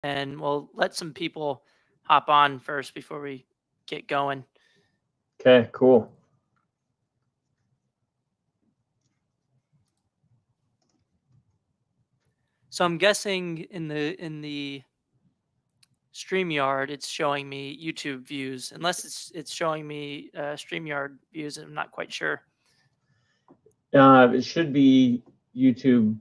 and we'll let some people hop on first before we get going. Okay, cool. So I'm guessing in the StreamYard, it's showing me YouTube views, unless it's showing me StreamYard views. I'm not quite sure. It should be YouTube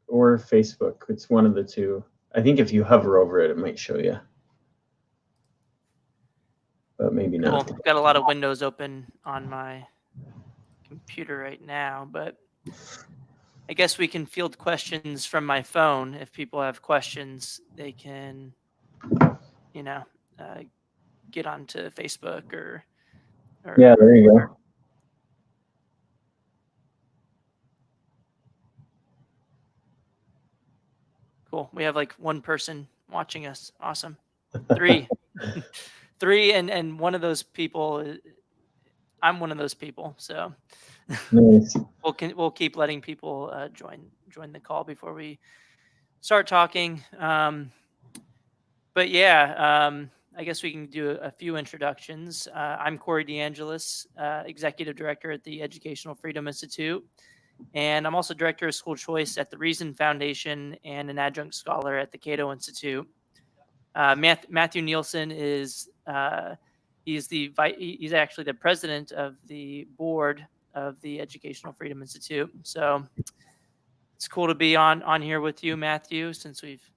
or Facebook. It's one of the two. I think if you hover over it, it might show you, but maybe Cool. not. I've got a lot of windows open on my computer right now, but I guess we can field questions from my phone. If people have questions, they can, you know, uh, get onto Facebook or Yeah, there you go. Cool. We have like one person watching us. Awesome. 3. 3, and one of those people, I'm one of those people. So Nice. we'll keep letting people join the call before we start talking. But yeah, I guess we can do a few introductions. I'm Corey DeAngelis, Executive Director at the Educational Freedom Institute, and I'm also Director of School Choice at the Reason Foundation and an Adjunct Scholar at the Cato Institute. Matthew Nielsen is he's actually the president of the board of the Educational Freedom Institute. So it's cool to be on here with you, Matthew, since we've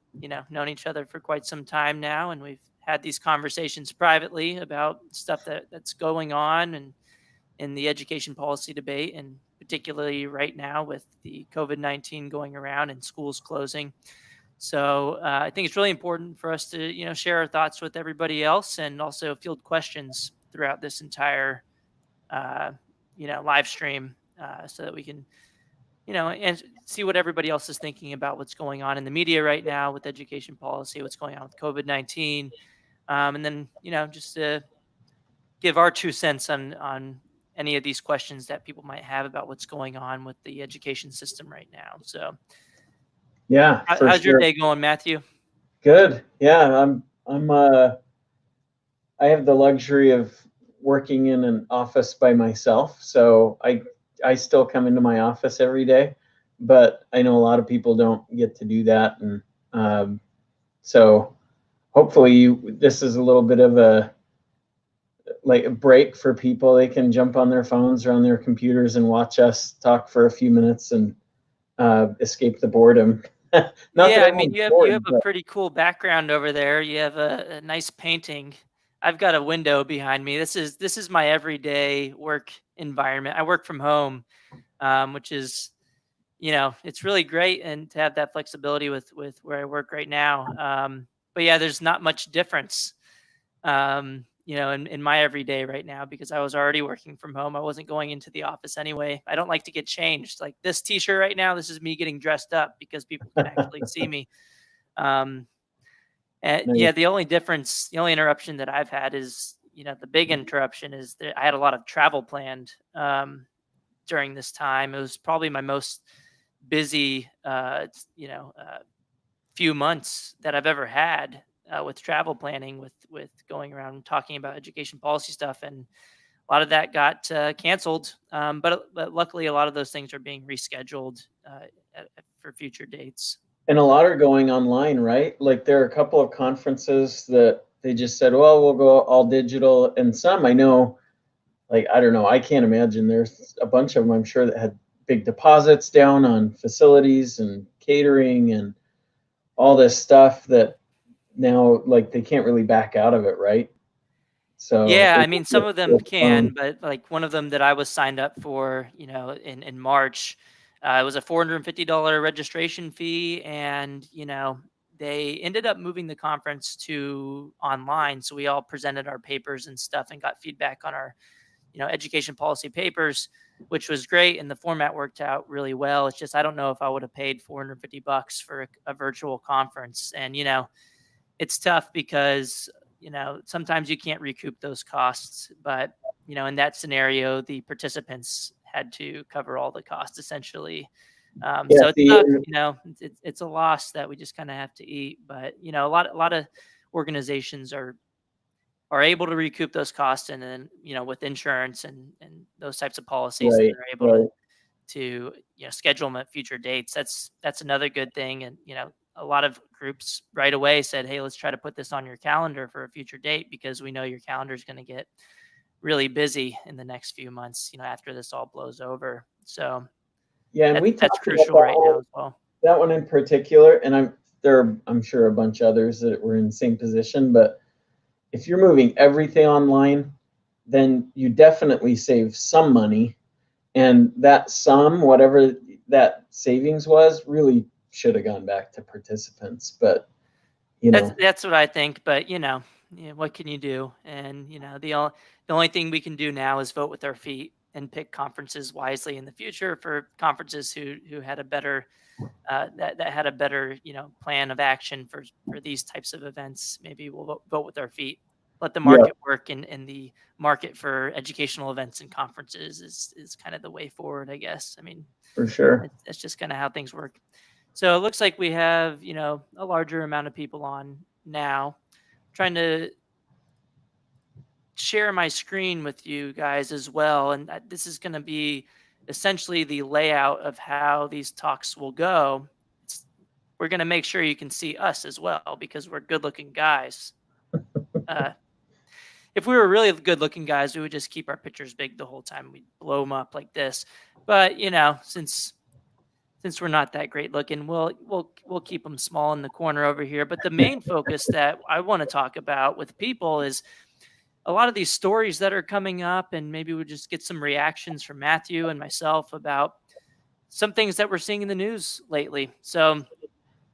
known each other for quite some time now, and we've had these conversations privately about stuff that's going on and in the education policy debate, and particularly right now with the COVID-19 going around and schools closing. So I think it's really important for us to share our thoughts with everybody else, and also field questions throughout this entire live stream, so that we can and see what everybody else is thinking about what's going on in the media right now with education policy, what's going on with COVID-19, and then just to give our 2 cents on any of these questions that people might have about what's going on with the education system right now. So Yeah, for how's sure. your day going, Matthew? Good. Yeah, I have the luxury of working in an office by myself, so I still come into my office every day, but I know a lot of people don't get to do that, and so hopefully this is a little bit of a break for people. They can jump on their phones or on their computers and watch us talk for a few minutes and escape the boredom. Yeah, I mean, you have a pretty cool background over there. You have a nice painting. I've got a window behind me. This is my everyday work environment. I work from home, which is it's really great, and to have that flexibility with where I work right now. But yeah, there's not much difference, in my everyday right now, because I was already working from home. I wasn't going into the office anyway. I don't like to get changed. Like this t-shirt right now, this is me getting dressed up because people can actually see me. And yeah, the only interruption that I've had is, the big interruption is that I had a lot of travel planned during this time. It was probably my most busy, few months that I've ever had with travel planning, with going around talking about education policy stuff, and a lot of that got canceled. But luckily, a lot of those things are being rescheduled for future dates. And a lot are going online, right? Like there are a couple of conferences that they just said, well, we'll go all digital. And some I know, like, I don't know, I can't imagine. There's a bunch of them, I'm sure, that had big deposits down on facilities and catering and all this stuff that now, like, they can't really back out of it, right? So yeah, I mean, some of them can, but like one of them that I was signed up for, in March, it was a $450 registration fee, and they ended up moving the conference to online. So we all presented our papers and stuff and got feedback on our, education policy papers, which was great, and the format worked out really well. It's just I don't know if I would have paid $450 for a virtual conference, and it's tough because sometimes you can't recoup those costs, but in that scenario, the participants had to cover all the costs essentially, Yeah, So it see, sucks, it's a loss that we just kind of have to eat. But a lot of organizations are able to recoup those costs, and then with insurance and those types of policies, then right, they're able right, to schedule them at future dates. That's another good thing. And a lot of groups right away said, hey, let's try to put this on your calendar for a future date, because we know your calendar is going to get really busy in the next few months, after this all blows over. So yeah, and that's we that's talked about crucial right now as well. that one in particular, and I'm sure a bunch of others that were in the same position, but if you're moving everything online, then you definitely save some money, and that sum, whatever that savings was, really should have gone back to participants. But That's what I think, but what can you do? And the only thing we can do now is vote with our feet and pick conferences wisely in the future for conferences who had a better that had a better plan of action for these types of events. Maybe we'll vote with our feet. Let the yeah, market work, and the market for educational events and conferences is kind of the way forward, I guess. I mean, for sure. that's just kind of how things work. So it looks like we have, a larger amount of people on now. Trying to share my screen with you guys as well. And this is going to be essentially the layout of how these talks will go. We're going to make sure you can see us as well, because we're good looking guys. Uh, if we were really good looking guys, we would just keep our pictures big the whole time. We'd blow them up like this. But, since we're not that great looking, we'll keep them small in the corner over here. But the main focus that I want to talk about with people is a lot of these stories that are coming up, and maybe we'll just get some reactions from Matthew and myself about some things that we're seeing in the news lately. So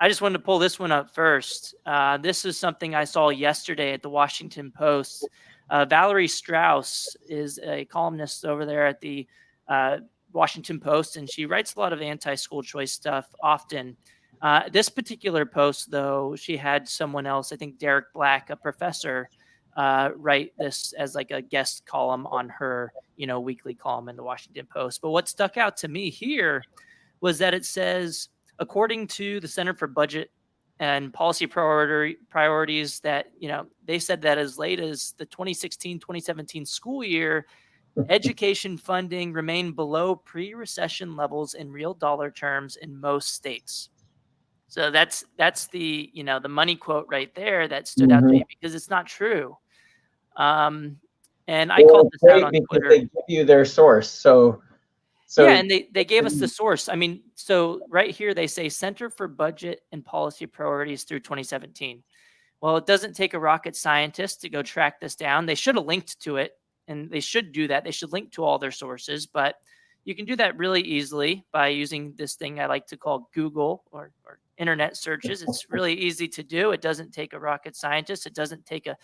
I just wanted to pull this one up first. This is something I saw yesterday at the Washington Post. Valerie Strauss is a columnist over there at the Washington Post, and she writes a lot of anti-school choice stuff often. This particular post, though, she had someone else, I think Derek Black, a professor, write this as like a guest column on her, weekly column in the Washington Post. But what stuck out to me here was that it says, according to the Center for Budget and Policy Priorities, that, they said that as late as the 2016-2017 school year, education funding remained below pre-recession levels in real dollar terms in most states. So that's the the money quote right there that stood out to Hmm. me, because it's not true. Um, and I Well, called it's this out great on because Twitter. they give you their source. So, Yeah, so and they gave us the source. I mean, so right here they say Center for Budget and Policy Priorities through 2017. Well, it doesn't take a rocket scientist to go track this down. They should have linked to it, and they should do that. They should link to all their sources, but you can do that really easily by using this thing I like to call Google or internet searches. It's really easy to do. It doesn't take a rocket scientist. It doesn't take a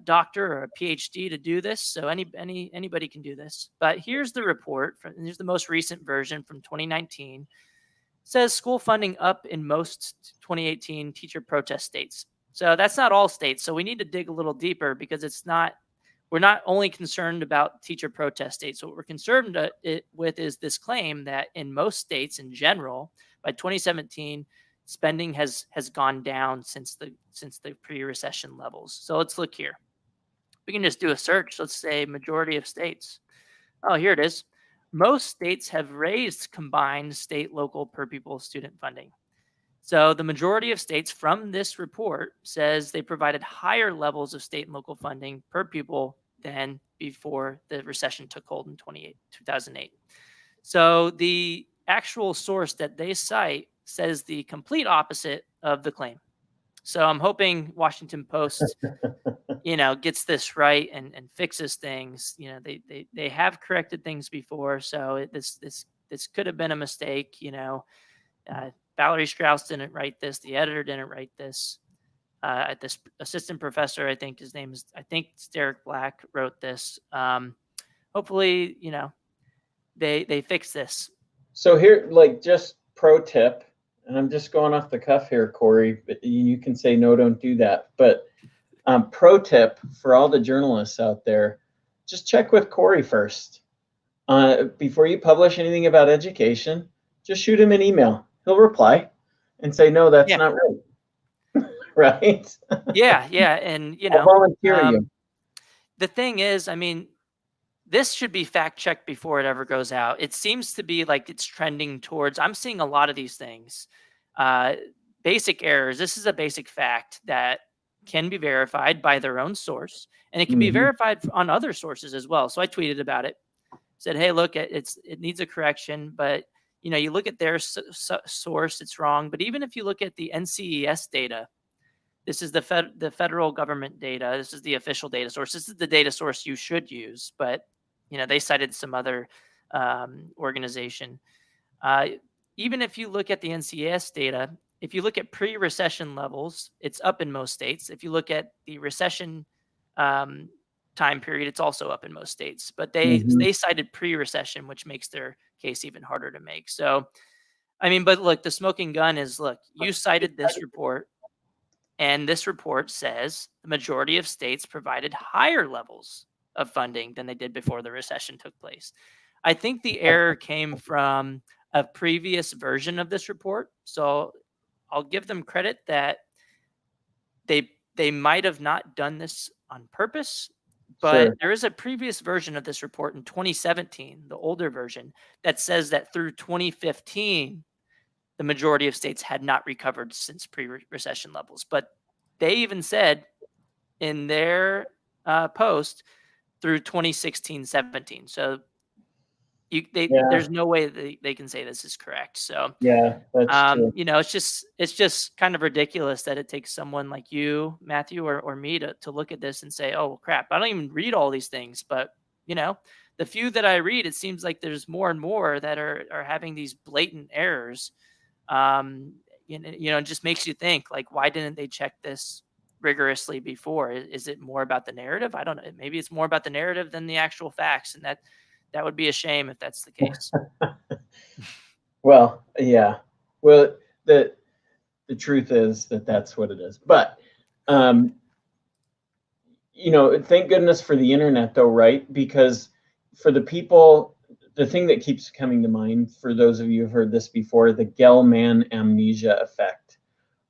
doctor or a PhD to do this. So anybody can do this. But here's the report. Here's the most recent version from 2019. It says school funding up in most 2018 teacher protest states. So that's not all states. So we need to dig a little deeper, because we're not only concerned about teacher protest states. What we're concerned with is this claim that in most states in general, by 2017, spending has gone down since the pre-recession levels. So let's look here. We can just do a search. Let's say majority of states. Oh, here it is. Most states have raised combined state, local per pupil student funding. So the majority of states from this report says they provided higher levels of state and local funding per pupil than before the recession took hold in 2008. So the actual source that they cite says the complete opposite of the claim. So I'm hoping Washington Post, gets this right and fixes things. They have corrected things before, so this could have been a mistake. Valerie Strauss didn't write this. The editor didn't write this. This assistant professor, I think his name is, I think it's Derek Black, wrote this. Hopefully, they fix this. So here, like, just pro tip, and I'm just going off the cuff here, Corey, but you can say, no, don't do that. But pro tip for all the journalists out there, just check with Corey first. Before you publish anything about education, just shoot him an email. He'll reply and say, no, that's Yeah. not right. Right? Yeah. And, I'll volunteer you. the thing is, I mean, this should be fact checked before it ever goes out. It seems to be like it's trending towards, I'm seeing a lot of these things. Uh, Basic errors. This is a basic fact that can be verified by their own source, and it can be Mm-hmm. verified on other sources as well. So I tweeted about it, said, "Hey, look, it needs a correction, but you look at their source, it's wrong. But even if you look at the NCES data, this is the federal government data. This is the official data source. This is the data source you should use. But they cited some other organization. Uh, Even if you look at the NCS data, if you look at pre-recession levels, it's up in most states. If you look at the recession um, time period, it's also up in most states. But Mm-hmm. they cited pre-recession, which makes their case even harder to make. So, I mean, but look, the smoking gun is, look, you cited this report. And this report says the majority of states provided higher levels of funding than they did before the recession took place. I think the error came from a previous version of this report. So I'll give them credit that they might have not done this on purpose, but Sure. there is a previous version of this report in 2017, the older version, that says that through 2015 the majority of states had not recovered since pre-recession levels. But they even said in their post through 2016-17. So Yeah. there's no way they can say this is correct. So Yeah, that's true. it's just kind of ridiculous that it takes someone like you, Matthew, or me to look at this and say, oh crap, I don't even read all these things. But the few that I read, it seems like there's more and more that are having these blatant errors. It just makes you think, like, why didn't they check this rigorously before? Is it more about the narrative? I don't know. Maybe it's more about the narrative than the actual facts, and that would be a shame if that's the case. Well, yeah. Well, the truth is that that's what it is. But um, thank goodness for the internet, though, right? Because for the people, the thing that keeps coming to mind for those of you who've heard this before, the Gell-Mann amnesia effect,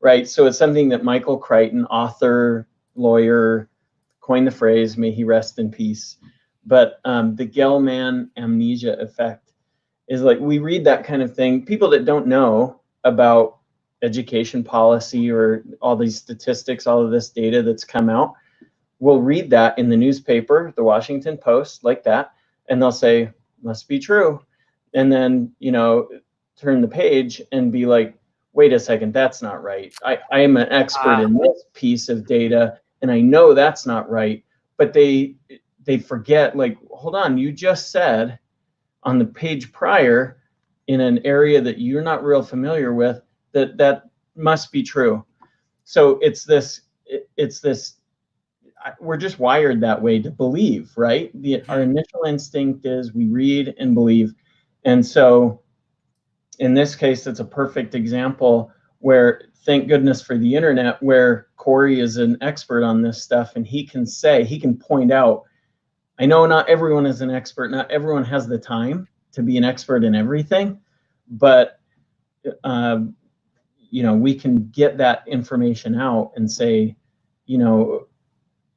right? So it's something that Michael Crichton, author, lawyer, coined the phrase, may he rest in peace. But the Gell-Mann amnesia effect is like, we read that kind of thing. People that don't know about education policy or all these statistics, all of this data that's come out, will read that in the newspaper, the Washington Post, like that, and they'll say, must be true. And then, turn the page and be like, wait a second, that's not right. I am an expert in this piece of data, and I know that's not right. But they forget, like, hold on, you just said on the page prior in an area that you're not real familiar with that must be true. So it's this we're just wired that way to believe, right? Our initial instinct is we read and believe. And so in this case, it's a perfect example where, thank goodness for the internet, where Corey is an expert on this stuff, and he can point out, I know not everyone is an expert, not everyone has the time to be an expert in everything, but we can get that information out and say,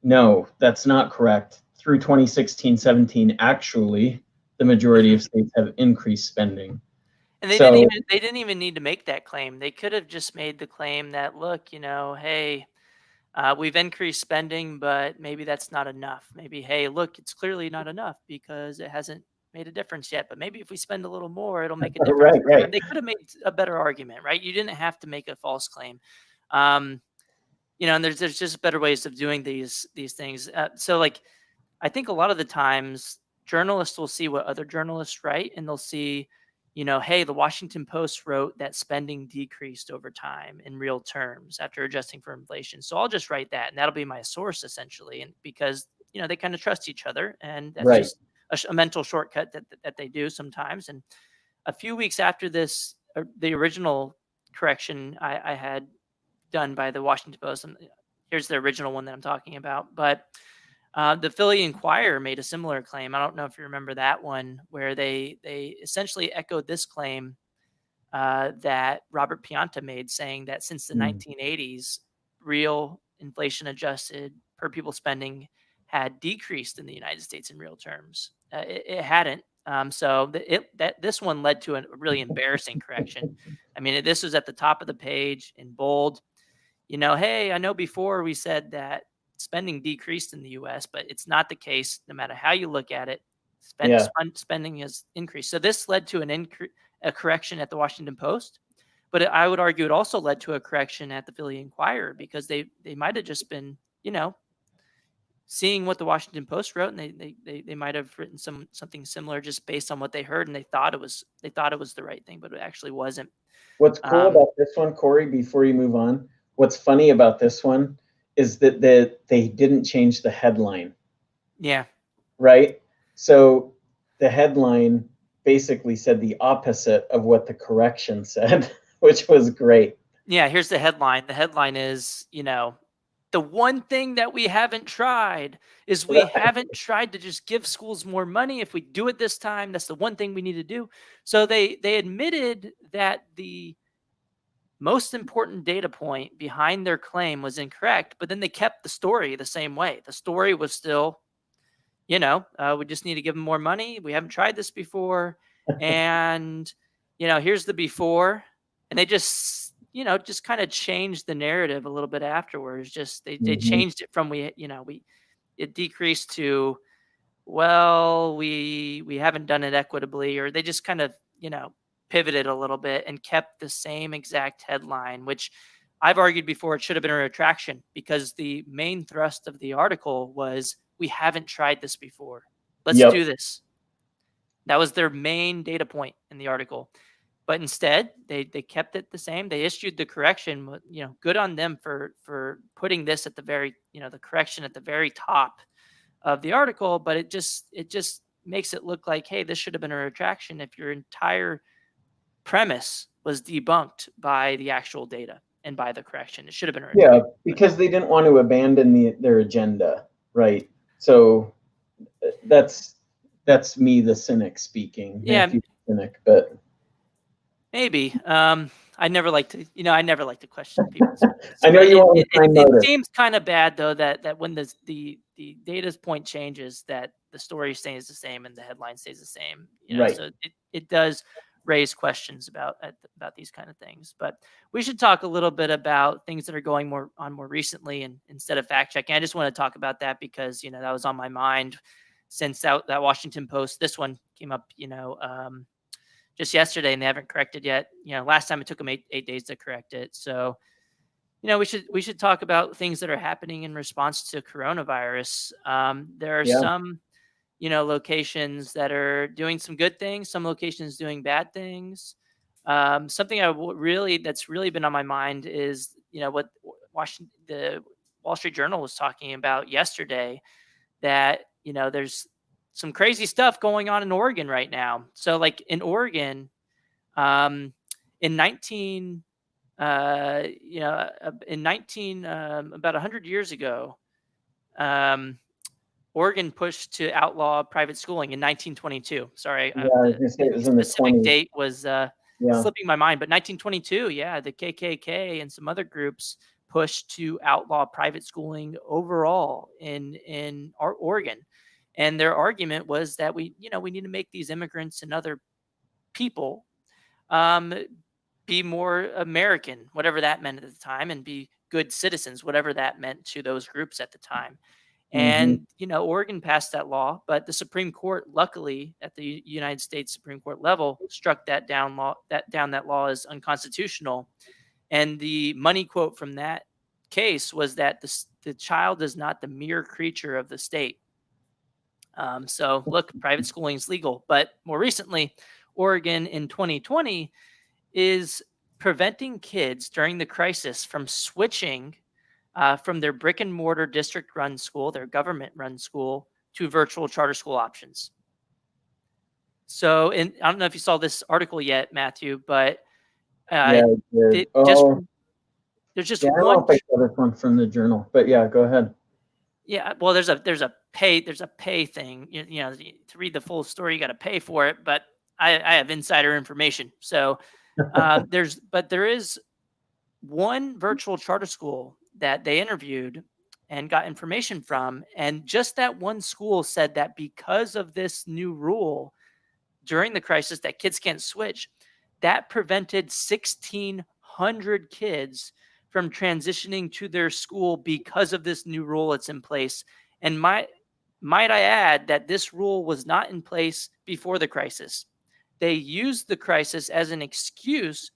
no, that's not correct. Through 2016-17, actually, the majority of states have increased spending. And they didn't even need to make that claim. They could have just made the claim that, look, hey, we've increased spending, but maybe that's not enough. Maybe, hey, look, it's clearly not enough because it hasn't made a difference yet. But maybe if we spend a little more, it'll make a difference. Right. They could have made a better argument, right? You didn't have to make a false claim. And there's just better ways of doing these things. So, like, I think a lot of the times journalists will see what other journalists write, and they'll see, hey, the Washington Post wrote that spending decreased over time in real terms after adjusting for inflation. So I'll just write that, and that'll be my source essentially. And because they kind of trust each other, and that's Right. just a mental shortcut that they do sometimes. And a few weeks after this, the original correction I had done by the Washington Post, and here's the original one that I'm talking about, but the Philly Inquirer made a similar claim. I don't know if you remember that one, where they essentially echoed this claim that Robert Pianta made, saying that since the Mm. 1980s, real inflation adjusted per pupil spending had decreased in the United States in real terms. It hadn't. This one led to a really embarrassing correction. I mean, this was at the top of the page in bold. Hey, I know before we said that spending decreased in the US, but it's not the case. No matter how you look at it, Yeah. spending has increased. So this led to a correction at the Washington Post, but I would argue it also led to a correction at the Philly Inquirer, because they might have just been, seeing what the Washington Post wrote, and they might have written something similar just based on what they heard, and they thought it was the right thing, but it actually wasn't. What's cool Um, about this one, Corey, before you move on, what's funny about this one is that they didn't change the headline, yeah. right? So the headline basically said the opposite of what the correction said, which was great. Yeah, here's the headline. The headline is, the one thing that we haven't tried is we haven't tried to just give schools more money. If we do it this time, that's the one thing we need to do. So they admitted that the most important data point behind their claim was incorrect, but then they kept the story the same way. The story was still, we just need to give them more money. We haven't tried this before. And, here's the before. And they just kind of changed the narrative a little bit afterwards. Just they Mhm. changed it from it decreased to, well, we haven't done it equitably, or they just kind of, pivoted a little bit and kept the same exact headline, which I've argued before it should have been a retraction, because the main thrust of the article was, we haven't tried this before. Let's Yep. do this. That was their main data point in the article. But instead, they kept it the same. They issued the correction. Good on them for putting this at the very, the correction at the very top of the article. But it just makes it look like, hey, this should have been a retraction if your entire premise was debunked by the actual data and by the correction. It should have been a Yeah, retraction. because they didn't want to abandon their agenda, right? So that's me, the cynic speaking, Yeah, Matthew the cynic. But maybe. I never like to question people's motives, I know but you it want it, to it, find it motive. seems kind of bad though that when the data's point changes, that the story stays the same and the headline stays the same. Right. So it does raise questions about these kind of things. But we should talk a little bit about things that are going more recently, and instead of fact checking. I just want to talk about that because that was on my mind since that Washington Post. This one came up, just yesterday, and they haven't corrected yet. Last time it took them eight days to correct it. So, we should talk about things that are happening in response to coronavirus. There are Yeah. some, locations that are doing some good things, some locations doing bad things. Something that's really been on my mind is, what the Wall Street Journal was talking about yesterday, that there's some crazy stuff going on in Oregon right now. So, like in Oregon, in 19 in 19 about 100 years ago, um, Oregon pushed to outlaw private schooling in 1922. Sorry, Yeah, I was gonna say it the was in the specific 20s. date was Yeah. slipping my mind, but 1922, yeah, the KKK and some other groups pushed to outlaw private schooling overall in Oregon. And their argument was that we need to make these immigrants and other people um, be more American, whatever that meant at the time, and be good citizens, whatever that meant to those groups at the time. Hmm. And Oregon passed that law, but the Supreme Court, luckily, at the United States Supreme Court level, struck that law as unconstitutional. And the money quote from that case was that the child is not the mere creature of the state. So look, private schooling is legal, but more recently, Oregon in 2020 is preventing kids during the crisis from switching from their brick and mortar district run school, their government run school, to virtual charter school options. So, I don't know if you saw this article yet, Matthew, but Yeah, uh, I did. it just Oh, there's just yeah, I don't know one. if I saw this one from the journal, but yeah, go ahead. Yeah, well, there's a pay thing. To read the full story, you got to pay for it. But I have insider information, so There is one virtual charter school that they interviewed and got information from, and just that one school said that because of this new rule during the crisis that kids can't switch, that prevented 1,600 kids from transitioning to their school because of this new rule that's in place. And might I add that this rule was not in place before the crisis. They used the crisis as an excuse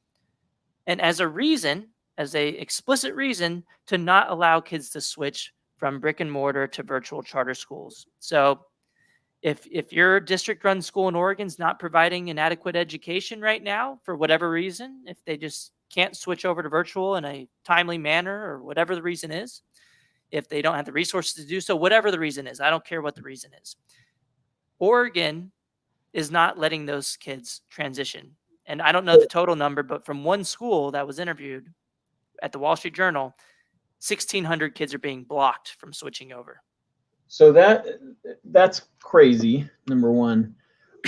and as a reason, as a explicit reason to not allow kids to switch from brick and mortar to virtual charter schools. So if your district run school in Oregon is not providing an adequate education right now for whatever reason, if they just can't switch over to virtual in a timely manner or whatever the reason is, if they don't have the resources to do so, whatever the reason is, I don't care what the reason is. Oregon is not letting those kids transition. And I don't know the total number, but from one school that was interviewed at the Wall Street Journal, 1,600 kids are being blocked from switching over. So that's crazy, number one.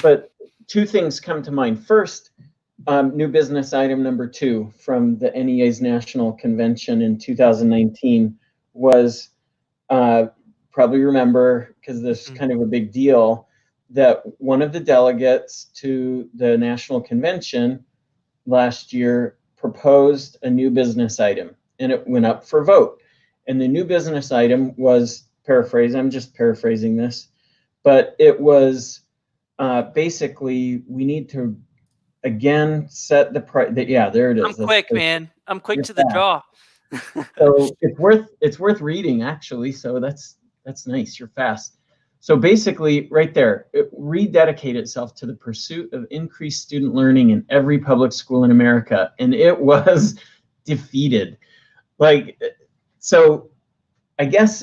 But two things come to mind. First, new business item number 2 from the NEA's National Convention in 2019 was, probably remember, because this is kind of a big deal, that one of the delegates to the National Convention last year proposed a new business item, and it went up for vote. And the new business item was, I'm just paraphrasing this, but it was basically, we need to again set the price. Yeah, there it is. I'm quick, man. I'm quick to the draw. So it's worth reading, actually. So that's nice. You're fast. So basically, right there, it rededicate itself to the pursuit of increased student learning in every public school in America, and it was defeated. So I guess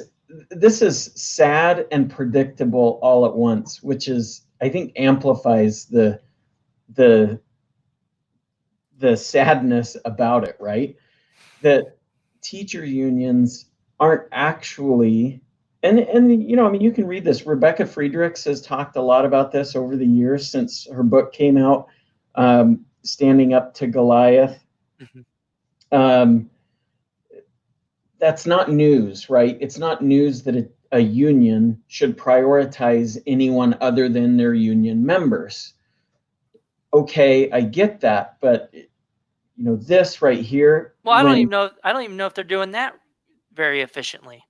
this is sad and predictable all at once, which is, I think, amplifies the sadness about it, right? That teacher unions aren't actually, and you can read this. Rebecca Friedrichs has talked a lot about this over the years since her book came out, Standing Up to Goliath. Mm-hmm. That's not news, right? It's not news that a union should prioritize anyone other than their union members. Okay, I get that, but this right here. Well, I don't even know if they're doing that very efficiently.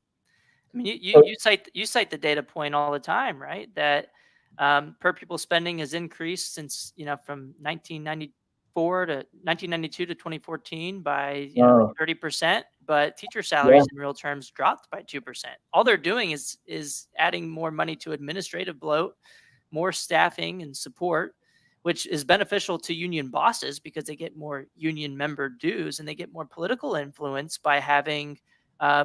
I mean, you cite the data point all the time, right? That per pupil spending has increased since from 1992 to 2014 by 30%, but teacher salaries in real terms dropped by 2%. All they're doing is adding more money to administrative bloat, more staffing and support, which is beneficial to union bosses because they get more union member dues and they get more political influence by having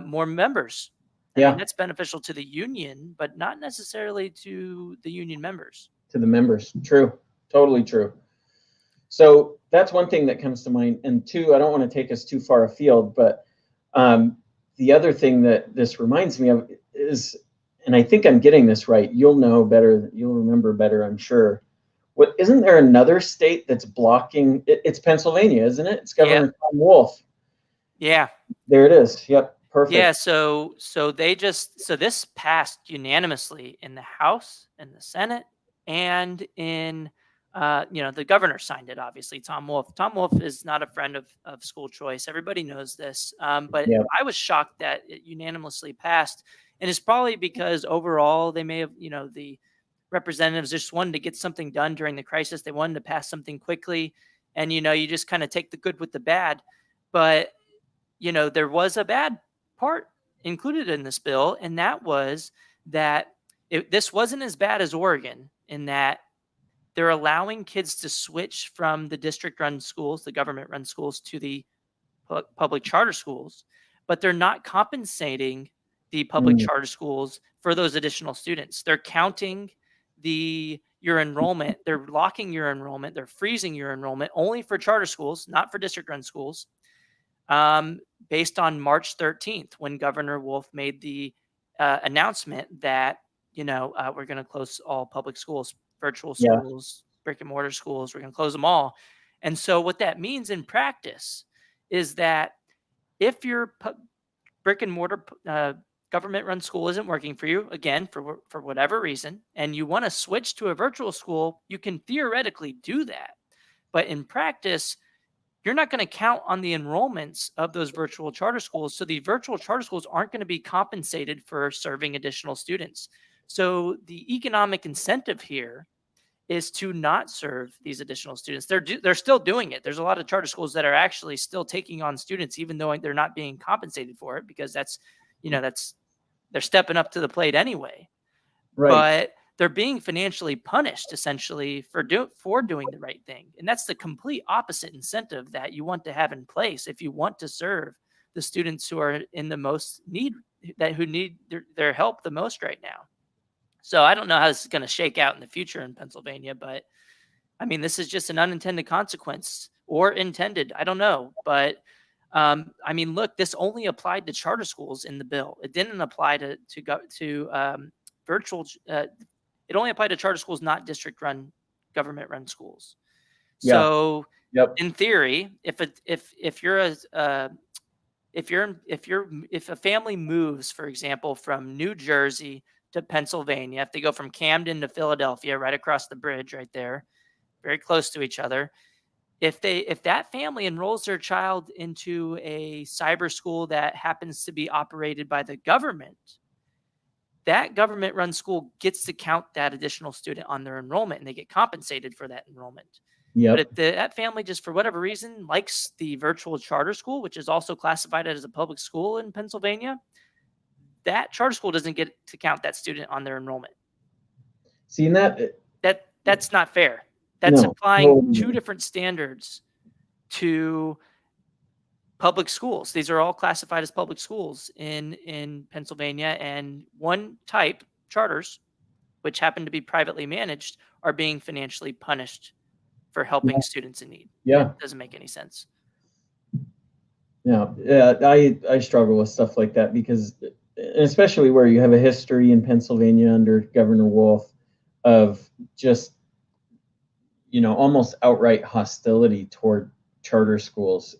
more members. I mean, that's beneficial to the union, but not necessarily to the union members. To the members. True. Totally true. So that's one thing that comes to mind. And two, I don't want to take us too far afield, but the other thing that this reminds me of is, and I think I'm getting this right, you'll know better, you'll remember better, I'm sure. Isn't there another state that's blocking? It's Pennsylvania, isn't it? It's Governor Tom Wolf. Yeah. There it is. Yep. Perfect. Yeah. So this passed unanimously in the House, in the Senate, and in the governor signed it. Obviously, Tom Wolf. Tom Wolf is not a friend of school choice. Everybody knows this. But I was shocked that it unanimously passed, and it's probably because overall they may have the representatives just wanted to get something done during the crisis. They wanted to pass something quickly, and you just kind of take the good with the bad. But there was a bad part included in this bill, and that was that this wasn't as bad as Oregon in that they're allowing kids to switch from the district-run schools, the government-run schools, to the public charter schools, but they're not compensating the public charter schools for those additional students. They're counting your enrollment. They're locking your enrollment. They're freezing your enrollment only for charter schools, not for district-run schools, based on March 13th, when Governor Wolf made the announcement that, we're going to close all public schools, virtual schools, brick and mortar schools. We're going to close them all. And so what that means in practice is that if your brick and mortar government run school isn't working for you, again, for whatever reason, and you want to switch to a virtual school, you can theoretically do that. But in practice, you're not going to count on the enrollments of those virtual charter schools. So the virtual charter schools aren't going to be compensated for serving additional students. So the economic incentive here is to not serve these additional students. They're still doing it. There's a lot of charter schools that are actually still taking on students, even though they're not being compensated for it, because they're stepping up to the plate anyway. Right. But they're being financially punished essentially for doing the right thing. And that's the complete opposite incentive that you want to have in place if you want to serve the students who are in the most need, who need their help the most right now. So I don't know how this is going to shake out in the future in Pennsylvania, but I mean, this is just an unintended consequence, or intended. I don't know. But I mean, look, this only applied to charter schools in the bill. It didn't apply to virtual. It only applied to charter schools, not district-run, government-run schools. Yeah. So, Yep. in theory, if a family moves, for example, from New Jersey to Pennsylvania, if they go from Camden to Philadelphia, right across the bridge, right there, very close to each other, if that family enrolls their child into a cyber school that happens to be operated by the government, that government-run school gets to count that additional student on their enrollment, and they get compensated for that enrollment. Yep. But if that family just for whatever reason likes the virtual charter school, which is also classified as a public school in Pennsylvania, that charter school doesn't get to count that student on their enrollment. See, that's not fair. That's applying two different standards to public schools. These are all classified as public schools in Pennsylvania, and one type, charters, which happen to be privately managed, are being financially punished for helping students in need. Yeah. It doesn't make any sense. Yeah. I struggle with stuff like that because, especially where you have a history in Pennsylvania under Governor Wolf of just, almost outright hostility toward charter schools.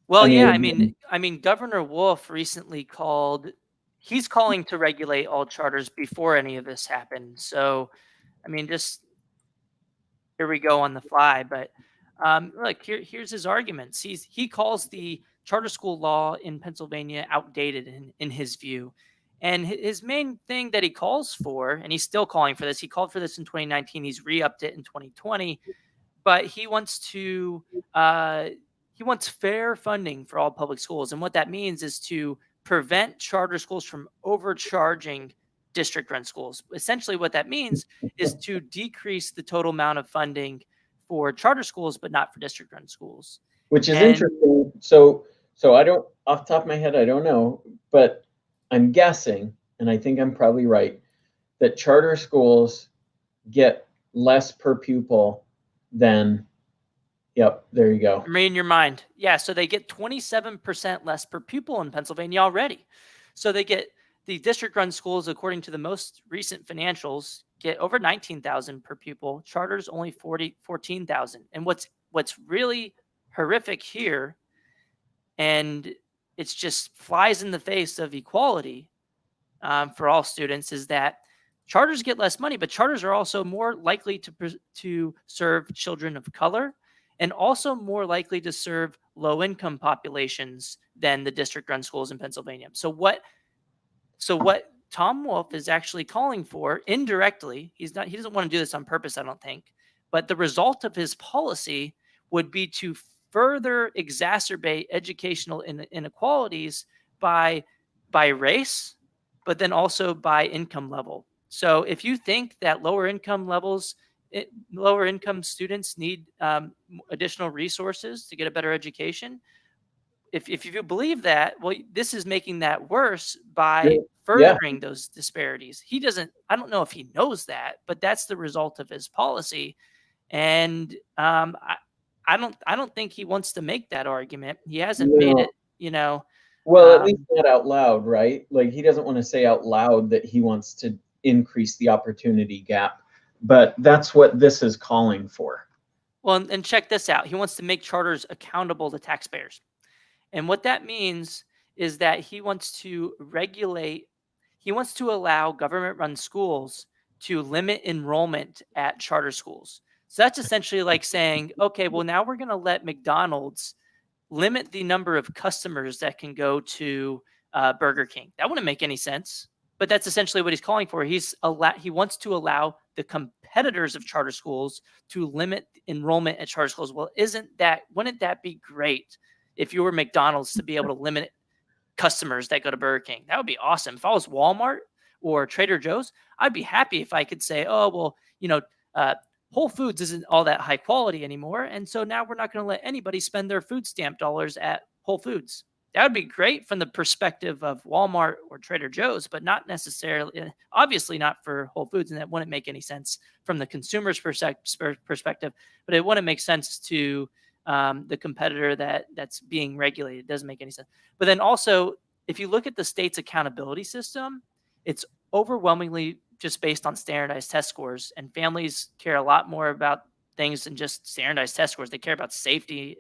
Well, I mean, Governor Wolf recently he's calling to regulate all charters before any of this happened. So, I mean, just here we go on the fly. But look, here's his arguments. He calls the charter school law in Pennsylvania outdated in his view. And his main thing that he calls for, and he's still calling for this, he called for this in 2019, he's re-upped it in 2020, but he wants fair funding for all public schools. And what that means is to prevent charter schools from overcharging district-run schools. Essentially what that means is to decrease the total amount of funding for charter schools, but not for district-run schools. Which is interesting. So I don't, off the top of my head, I don't know, but I'm guessing, and I think I'm probably right, that charter schools get less per pupil than, yep, there you go. I'm reading your mind. Yeah, so they get 27% less per pupil in Pennsylvania already. So the district-run schools, according to the most recent financials, get over $19,000 per pupil. Charters only $14,000. And what's really horrific here, and it's just flies in the face of equality for all students, is that charters get less money, but charters are also more likely to serve children of color and also more likely to serve low-income populations than the district-run schools in Pennsylvania. So what Tom Wolf is actually calling for indirectly, he doesn't want to do this on purpose, I don't think, but the result of his policy would be to further exacerbate educational inequalities by race, but then also by income level. So if you think that lower income students need additional resources to get a better education, if you believe that, well, this is making that worse by furthering those disparities. I don't know if he knows that, but that's the result of his policy. And I don't think he wants to make that argument. He hasn't made it, Well, at least not out loud, right? Like, he doesn't want to say out loud that he wants to increase the opportunity gap, but that's what this is calling for. Well, and check this out. He wants to make charters accountable to taxpayers. And what that means is that he wants to allow government run schools to limit enrollment at charter schools. So that's essentially like saying, okay, well, now we're going to let McDonald's limit the number of customers that can go to Burger King. That wouldn't make any sense. But that's essentially what he's calling for. He wants to allow the competitors of charter schools to limit enrollment at charter schools. Well, wouldn't that be great if you were McDonald's to be able to limit customers that go to Burger King? That would be awesome. If I was Walmart or Trader Joe's, I'd be happy if I could say, oh, well, Whole Foods isn't all that high quality anymore. And so now we're not going to let anybody spend their food stamp dollars at Whole Foods. That would be great from the perspective of Walmart or Trader Joe's, but not necessarily, obviously not for Whole Foods. And that wouldn't make any sense from the consumer's perspective, but it wouldn't make sense to the competitor that's being regulated. It doesn't make any sense. But then also, if you look at the state's accountability system, it's overwhelmingly just based on standardized test scores, and families care a lot more about things than just standardized test scores. They care about safety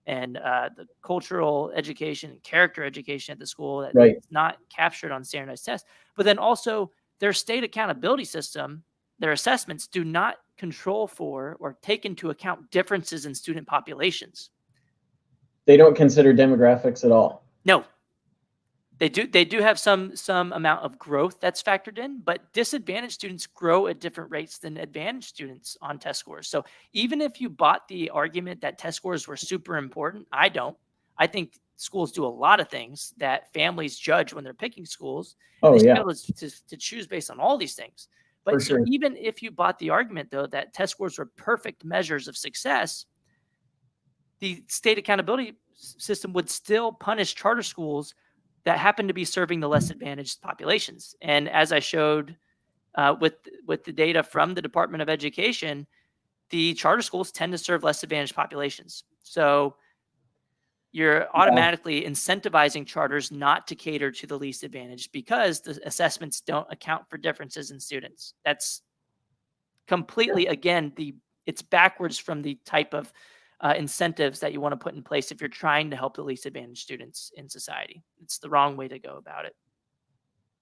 and the cultural education and character education at the school that's Right. not captured on standardized tests. But then also their state accountability system, their assessments do not control for or take into account differences in student populations. They don't consider demographics at all. No, they do have some amount of growth that's factored in, but disadvantaged students grow at different rates than advantaged students on test scores. So even if you bought the argument that test scores were super important, I don't. I think schools do a lot of things that families judge when they're picking schools. Oh, They should be yeah, able to choose based on all these things. for But so sure. even if you bought the argument, though, that test scores were perfect measures of success, the state accountability system would still punish charter schools that happen to be serving the less advantaged populations. And as I showed with the data from the Department of Education, the charter schools tend to serve less advantaged populations. So you're automatically incentivizing charters not to cater to the least advantaged because the assessments don't account for differences in students. That's completely, again, it's backwards from the type of incentives that you want to put in place if you're trying to help the least advantaged students in society. It's the wrong way to go about it.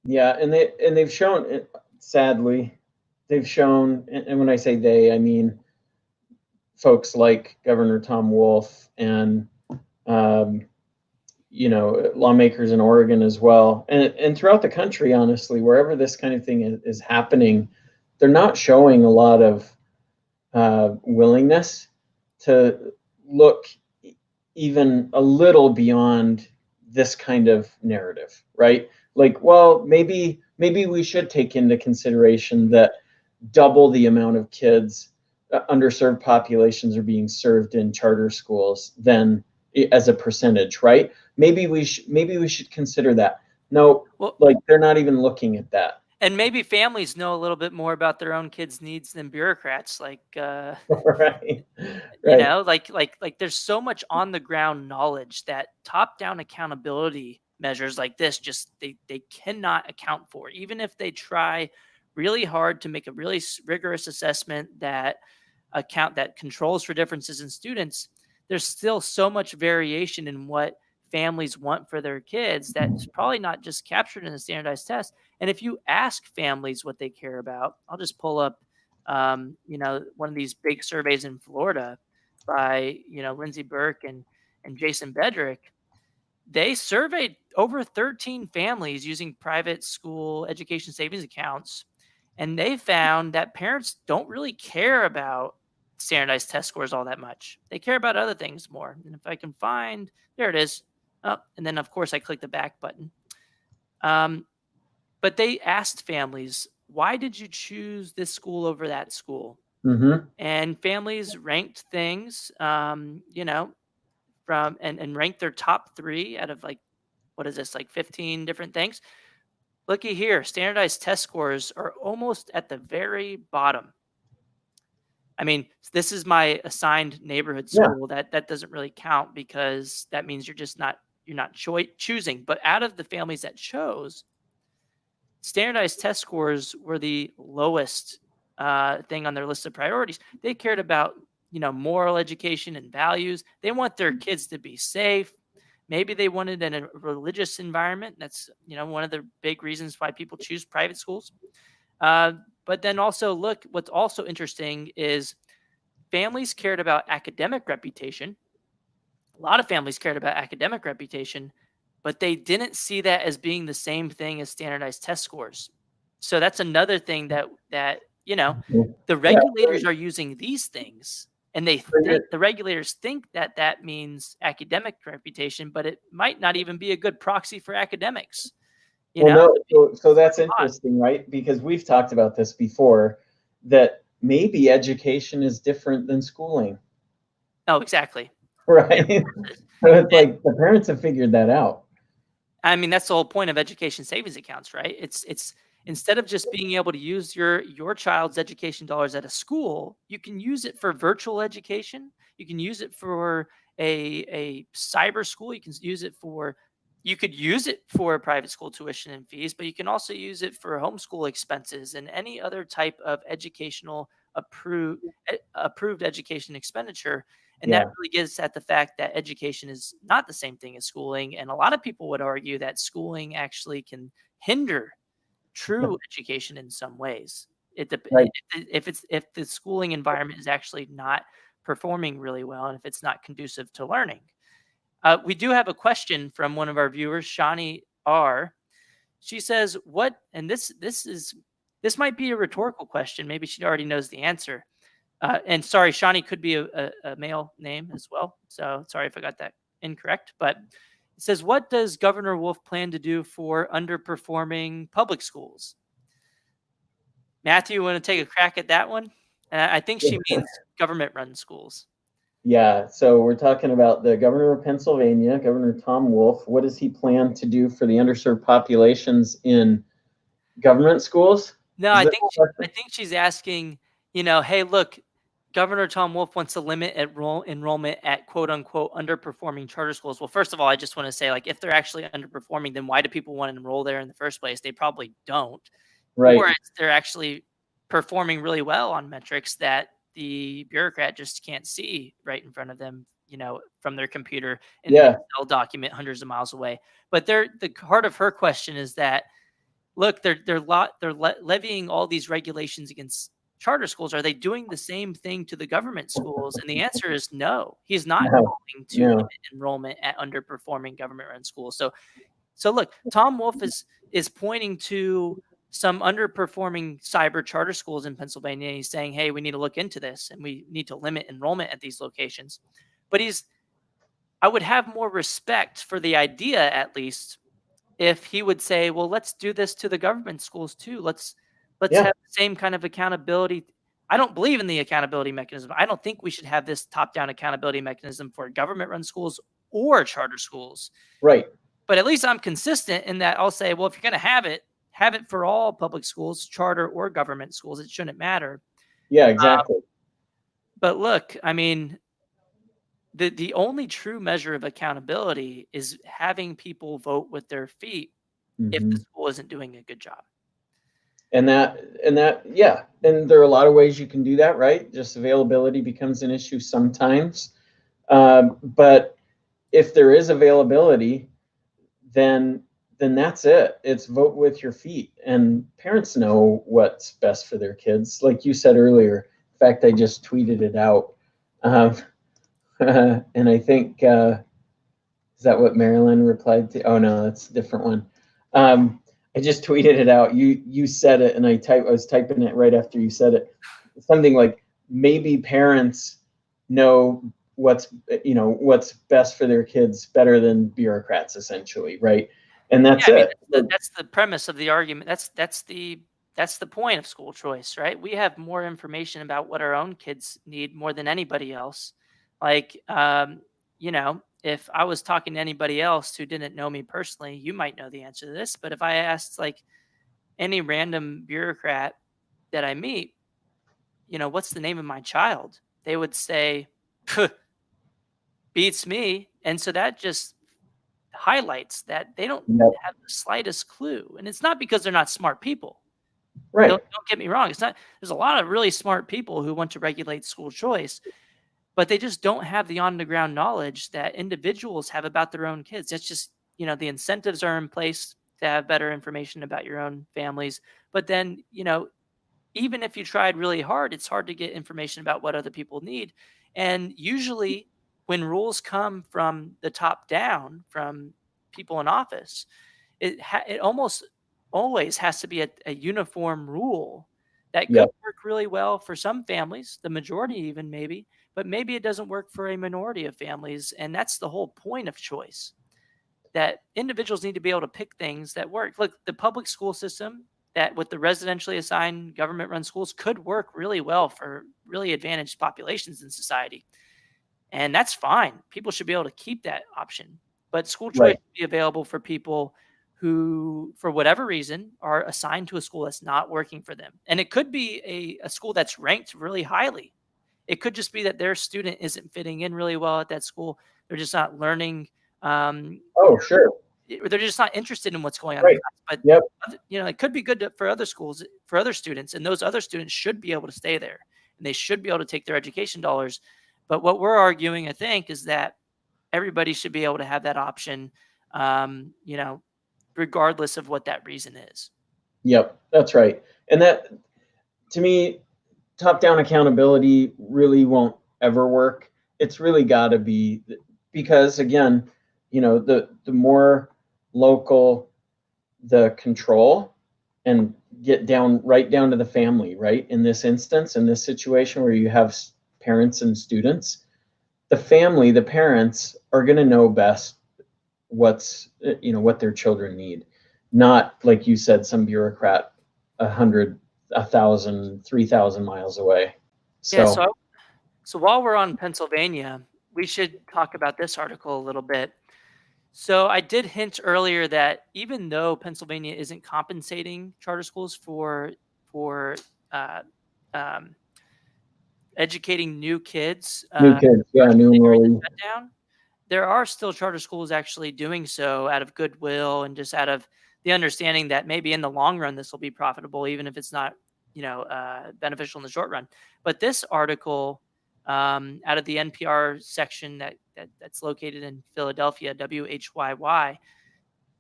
Yeah, and they've shown, sadly, they've shown, and when I say they, I mean folks like Governor Tom Wolf and lawmakers in Oregon as well, and throughout the country, honestly, wherever this kind of thing is happening, they're not showing a lot of willingness to look even a little beyond this kind of narrative, right? Like, well, maybe we should take into consideration that double the amount of kids, underserved populations, are being served in charter schools than as a percentage, right? Maybe we should consider that. No, Well, like they're not even looking at that. and maybe families know a little bit more about their own kids' needs than bureaucrats. Right. Like there's so much on the ground knowledge that top down accountability measures like this just they cannot account for, even if they try really hard to make a really rigorous assessment that controls for differences in students. There's still so much variation in what families want for their kids that's probably not just captured in the standardized test. And if you ask families what they care about, I'll just pull up one of these big surveys in Florida by Lindsay Burke and Jason Bedrick. They surveyed over 13 families using private school education savings accounts, and they found that parents don't really care about standardized test scores all that much. They care about other things more. And if I can find, there it is. Oh, and then of course I click the back button. But they asked families, why did you choose this school over that school? Mm-hmm. And families ranked things, from and ranked their top 3 out of, like, what is this, like 15 different things. Looky here, standardized test scores are almost at the very bottom. I mean, this is my assigned neighborhood Yeah. school. That doesn't really count because that means you're not choosing. But out of the families that chose, standardized test scores were the lowest thing on their list of priorities. They cared about moral education and values. They want their kids to be safe. Maybe they want it in a religious environment. That's, one of the big reasons why people choose private schools. Uh, but then also, look, what's also interesting is families cared about academic reputation. A lot of families cared about academic reputation, but they didn't see that as being the same thing as standardized test scores. So that's another thing that the Yeah. regulators are using these things, and the regulators think that that means academic reputation, but it might not even be a good proxy for academics. Well, no, so that's Odd. interesting, right? Because we've talked about this before, that maybe education is different than schooling, Oh, exactly. right? Yeah. So it's like the parents have figured that out. I mean, that's the whole point of education savings accounts, right? It's instead of just being able to use your child's education dollars at a school, you can use it for virtual education. You can use it for a cyber school. You could use it for private school tuition and fees, but you can also use it for homeschool expenses and any other type of educational approved education expenditure. And that Yeah. really gets at the fact that education is not the same thing as schooling. And a lot of people would argue that schooling actually can hinder true education in some ways. Right. If the schooling environment is actually not performing really well, and if it's not conducive to learning. We do have a question from one of our viewers, Shawnee R. She says, "What?" And this might be a rhetorical question. Maybe she already knows the answer. And sorry, Shawnee could be a male name as well. So sorry if I got that incorrect. But it says, "What does Governor Wolf plan to do for underperforming public schools?" Matthew, you want to take a crack at that one? I think she means government-run schools. Yeah, so we're talking about the governor of Pennsylvania, Governor Tom Wolf. What does he plan to do for the underserved populations in government schools? No, Is I that think she's asking, hey, look, Governor Tom Wolf wants to limit enrollment at quote unquote underperforming charter schools. Well, first of all, I just want to say, like, if they're actually underperforming, then why do people want to enroll there in the first place? They probably don't. right? Or they're actually performing really well on metrics that the bureaucrat just can't see right in front of them, from their computer in an Excel document hundreds of miles away. But the heart of her question is that, look, they're levying all these regulations against charter schools. Are they doing the same thing to the government schools? And the answer is no. He's not going to limit enrollment at underperforming government-run schools. So look, Tom Wolf is pointing to some underperforming cyber charter schools in Pennsylvania. He's saying, hey, we need to look into this and we need to limit enrollment at these locations. But I would have more respect for the idea, at least, if he would say, well, let's do this to the government schools too. Let's have the same kind of accountability. I don't believe in the accountability mechanism. I don't think we should have this top-down accountability mechanism for government-run schools or charter schools. Right. But at least I'm consistent in that I'll say, well, if you're going to have it for all public schools, charter or government schools. It shouldn't matter. Yeah, exactly. But look, I mean, the only true measure of accountability is having people vote with their feet if the school isn't doing a good job. And yeah. And there are a lot of ways you can do that, right? Just availability becomes an issue sometimes. But if there is availability, then that's it. It's vote with your feet. And parents know what's best for their kids. Like you said earlier, in fact, I just tweeted it out. And I think, is that what Marilyn replied to? Oh no, that's a different one. I just tweeted it out. You said it, and I was typing it right after you said it. Something like, maybe parents know what's best for their kids better than bureaucrats, essentially, right? And that's it. That's the premise of the argument. That's the point of school choice, right? We have more information about what our own kids need more than anybody else. Like, if I was talking to anybody else who didn't know me personally, you might know the answer to this. But if I asked like any random bureaucrat that I meet, what's the name of my child? They would say, beats me. And so that just highlights that they don't have the slightest clue. And it's not because they're not smart people. Right. Don't get me wrong. It's not. There's a lot of really smart people who want to regulate school choice. but they just don't have the on the ground knowledge that individuals have about their own kids. It's just, the incentives are in place to have better information about your own families. But then, even if you tried really hard, it's hard to get information about what other people need. And usually, when rules come from the top down, from people in office, it almost always has to be a uniform rule that could Yep. work really well for some families, the majority even maybe, but maybe it doesn't work for a minority of families. And that's the whole point of choice, that individuals need to be able to pick things that work. Look, the public school system that with the residentially assigned government run schools could work really well for really advantaged populations in society. And that's fine. People should be able to keep that option. But school choice Right. should be available for people who, for whatever reason, are assigned to a school that's not working for them. And it could be a school that's ranked really highly. It could just be that their student isn't fitting in really well at that school. They're just not learning. Oh, sure. They're just not interested in what's going on in Right. class. But Yep. it could be good for other schools, for other students, and those other students should be able to stay there, and they should be able to take their education dollars. But what we're arguing, I think, is that everybody should be able to have that option, regardless of what that reason is. Yep. That's right. And that, to me, top-down accountability really won't ever work. It's really got to be, because again, the more local the control, and get right down to the family, right? In this instance, in this situation where you have parents and students, the family, the parents are going to know best what their children need, not, like you said, some bureaucrat 100, 1,000, 3,000 miles away. Yeah. So So while we're on Pennsylvania, we should talk about this article a little bit. So I did hint earlier that even though Pennsylvania isn't compensating charter schools for uh, um, educating new kids, new kids, yeah, new particularly during the enrollees, shutdown, there are still charter schools actually doing so out of goodwill and just out of the understanding that maybe in the long run this will be profitable, even if it's not, beneficial in the short run. But this article, out of the NPR section that's located in Philadelphia, WHYY,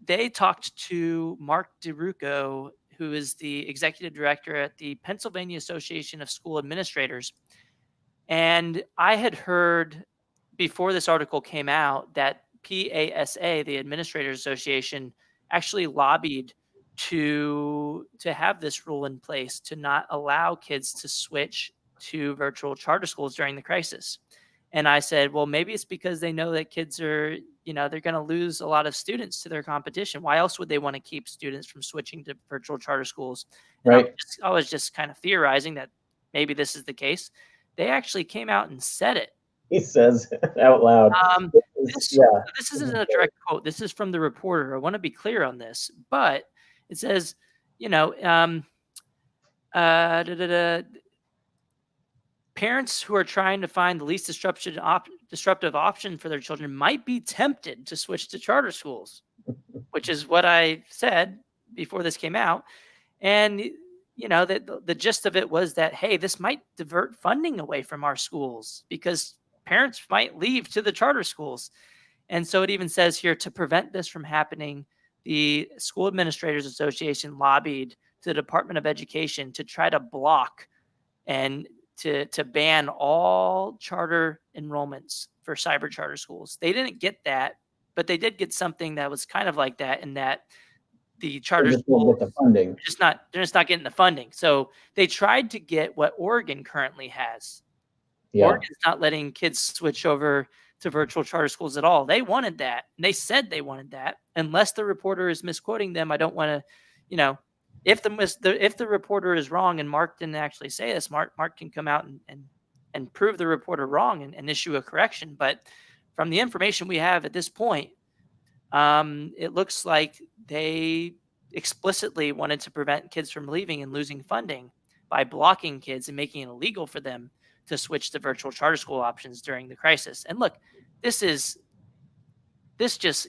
they talked to Mark DeRucco, who is the executive director at the Pennsylvania Association of School Administrators. And I had heard before this article came out that PASA, the Administrators Association, actually lobbied to have this rule in place to not allow kids to switch to virtual charter schools during the crisis. And I said, well, maybe it's because they know that kids are, they're going to lose a lot of students to their competition. Why else would they want to keep students from switching to virtual charter schools? And right? I was just kind of theorizing that maybe this is the case. They actually came out and said it. He says it out loud. Um, this Yeah, this isn't a direct quote. This is from the reporter. I want to be clear on this, but it says, da, da, da, parents who are trying to find the least disruptive option for their children might be tempted to switch to charter schools, which is what I said before this came out. And the gist of it was that, hey, this might divert funding away from our schools because parents might leave to the charter schools. And so it even says here, to prevent this from happening, the School Administrators Association lobbied to the Department of Education to try to block and to ban all charter enrollments for cyber charter schools. They didn't get that, but they did get something that was kind of like that, in that the charter just won't schools get the funding. they're just not getting the funding. So they tried to get what Oregon currently has. Yeah, Oregon's not letting kids switch over to virtual charter schools at all. They wanted that. And they said they wanted that. Unless the reporter is misquoting them, I don't want to, if the reporter is wrong and Mark didn't actually say this, Mark can come out and prove the reporter wrong and issue a correction. But from the information we have at this point, it looks like they explicitly wanted to prevent kids from leaving and losing funding by blocking kids and making it illegal for them to switch to virtual charter school options during the crisis. And look, this just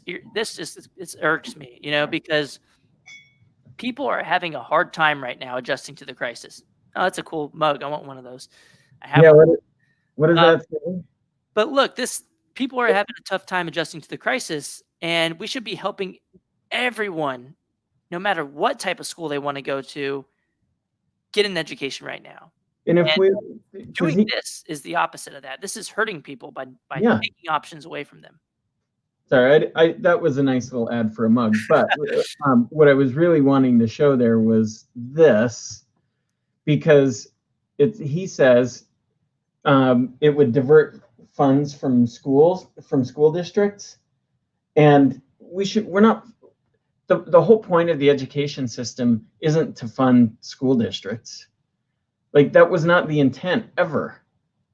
it irks me, because people are having a hard time right now adjusting to the crisis. Oh, that's a cool mug. I want one of those. I have. Yeah. What does that say? But look, people are having a tough time adjusting to the crisis, and we should be helping everyone, no matter what type of school they want to go to, get an education right now. And if And we, because doing he, this is the opposite of that. This is hurting people by yeah, taking options away from them. sorry, that was a nice little ad for a mug. But what I was really wanting to show there was this, because he says it would divert funds from schools, from school districts, and we're not, the whole point of the education system isn't to fund school districts. Like, that was not the intent ever,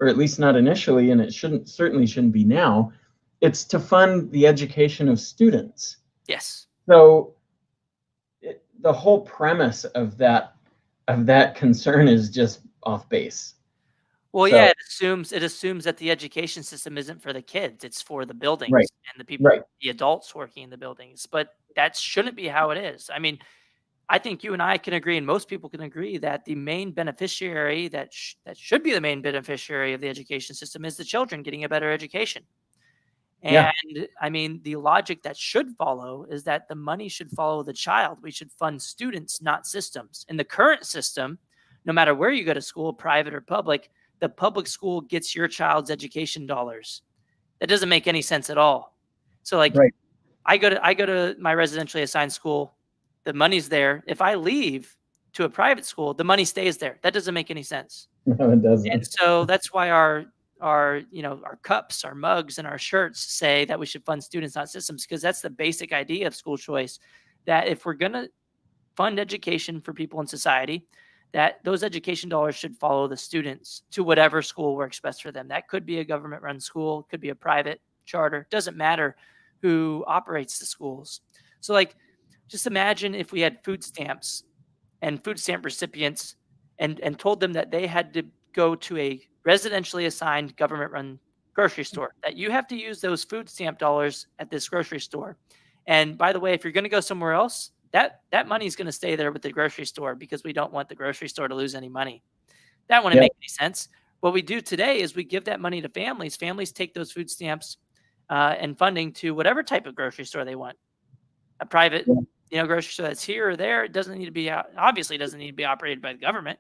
or at least not initially, and it certainly shouldn't be now. It's to fund the education of students. Yes. So the whole premise of that concern is just off base. Well, So, yeah, it assumes that the education system isn't for the kids, it's for the buildings right, and the people, right. the adults working in the buildings. But that shouldn't be how it is. I mean, I think you and I can agree, and most people can agree, that the main beneficiary that should be the main beneficiary of the education system is the children getting a better education. Yeah, And I mean, the logic that should follow is that the money should follow the child. We should fund students, not systems. In the current system, no matter where you go to school, private or public, the public school gets your child's education dollars. That doesn't make any sense at all. So like right. I go to my residentially assigned school, the money's there. If I leave to a private school, the money stays there. That doesn't make any sense. No, it doesn't. And so that's why our our cups, our mugs, and our shirts say that we should fund students, not systems, because that's the basic idea of school choice. That if we're gonna fund education for people in society, that those education dollars should follow the students to whatever school works best for them. That could be a government-run school, could be a private charter, doesn't matter who operates the schools. So like, just imagine if we had food stamps and food stamp recipients and told them that they had to go to a residentially assigned government run grocery store, that you have to use those food stamp dollars at this grocery store. And by the way, if you're going to go somewhere else, that money is going to stay there with the grocery store because we don't want the grocery store to lose any money. That wouldn't Yeah, make any sense. What we do today is we give that money to families. Families take those food stamps and funding to whatever type of grocery store they want. A private, yeah, grocery store that's here or there. It doesn't need to be obviously doesn't need to be operated by the government.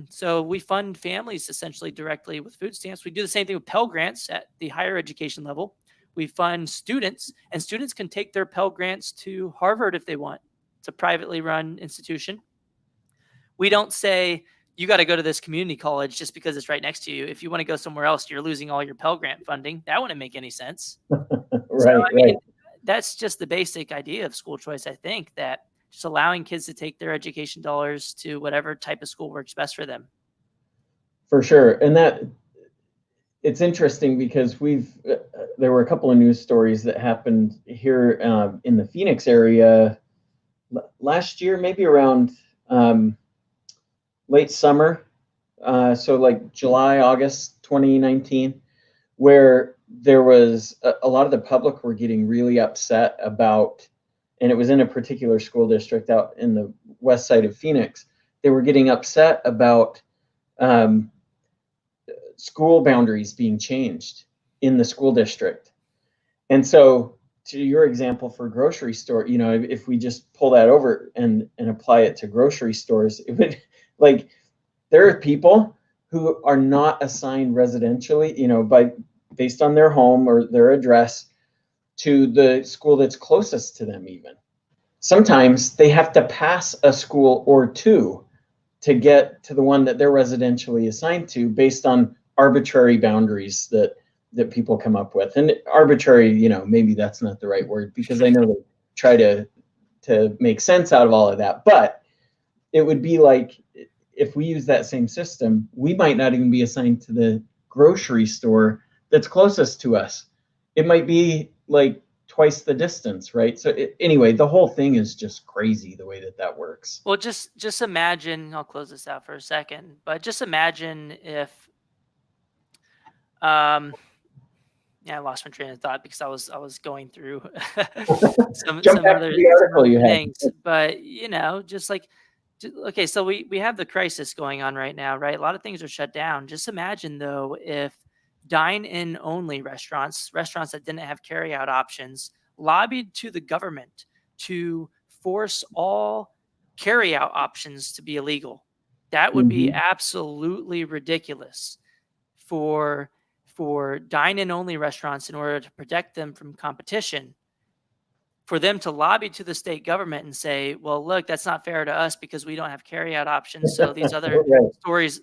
So we fund families essentially directly with food stamps. We do the same thing with Pell Grants at the higher education level. We fund students, and students can take their Pell Grants to Harvard if they want. It's a privately run institution. We don't say you got to go to this community college just because it's right next to you. If you want to go somewhere else, you're losing all your Pell Grant funding. That wouldn't make any sense. So, right, I right. mean, that's just the basic idea of school choice, I think, that just allowing kids to take their education dollars to whatever type of school works best for them. For sure. And that, it's interesting because there were a couple of news stories that happened here in the Phoenix area last year, maybe around late summer, so like July, August 2019, where there was a lot of the public were getting really upset about, and it was in a particular school district out in the west side of Phoenix. They were getting upset about school boundaries being changed in the school district. And so, to your example for grocery store, if we just pull that over and apply it to grocery stores, it would, like, there are people who are not assigned residentially, based on their home or their address to the school that's closest to them even. Sometimes they have to pass a school or two to get to the one that they're residentially assigned to based on arbitrary boundaries that people come up with. And arbitrary, maybe that's not the right word, because I know they try to make sense out of all of that. But it would be like, if we use that same system, we might not even be assigned to the grocery store that's closest to us. It might be like twice the distance, right? So anyway, the whole thing is just crazy the way that works. Well, just imagine, I'll close this out for a second, but just imagine if, I lost my train of thought because I was going through some other things, but just like, okay, so we have the crisis going on right now, right? A lot of things are shut down. Just imagine though, if dine-in only restaurants, restaurants that didn't have carry-out options, lobbied to the government to force all carry-out options to be illegal. That would be Mhm. absolutely ridiculous for dine-in only restaurants in order to protect them from competition, for them to lobby to the state government and say, "Well, look, that's not fair to us because we don't have carryout options. So Right.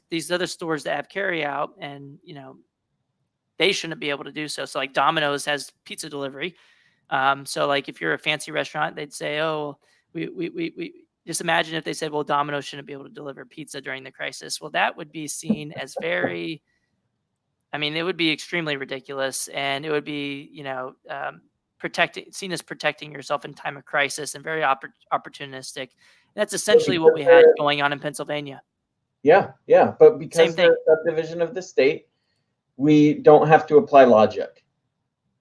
these other stores that have carryout, and they shouldn't be able to do so." So, like Domino's has pizza delivery. So, like if you're a fancy restaurant, they'd say, "Oh, we." Just imagine if they said, "Well, Domino's shouldn't be able to deliver pizza during the crisis." Well, that would be seen as very, I mean, it would be extremely ridiculous, and it would be, protecting seen as protecting yourself in time of crisis, and very opportunistic. That's But essentially what because we had they're going on in Pennsylvania. Yeah, yeah, but Same because they're thing. a subdivision of the state, we don't have to apply logic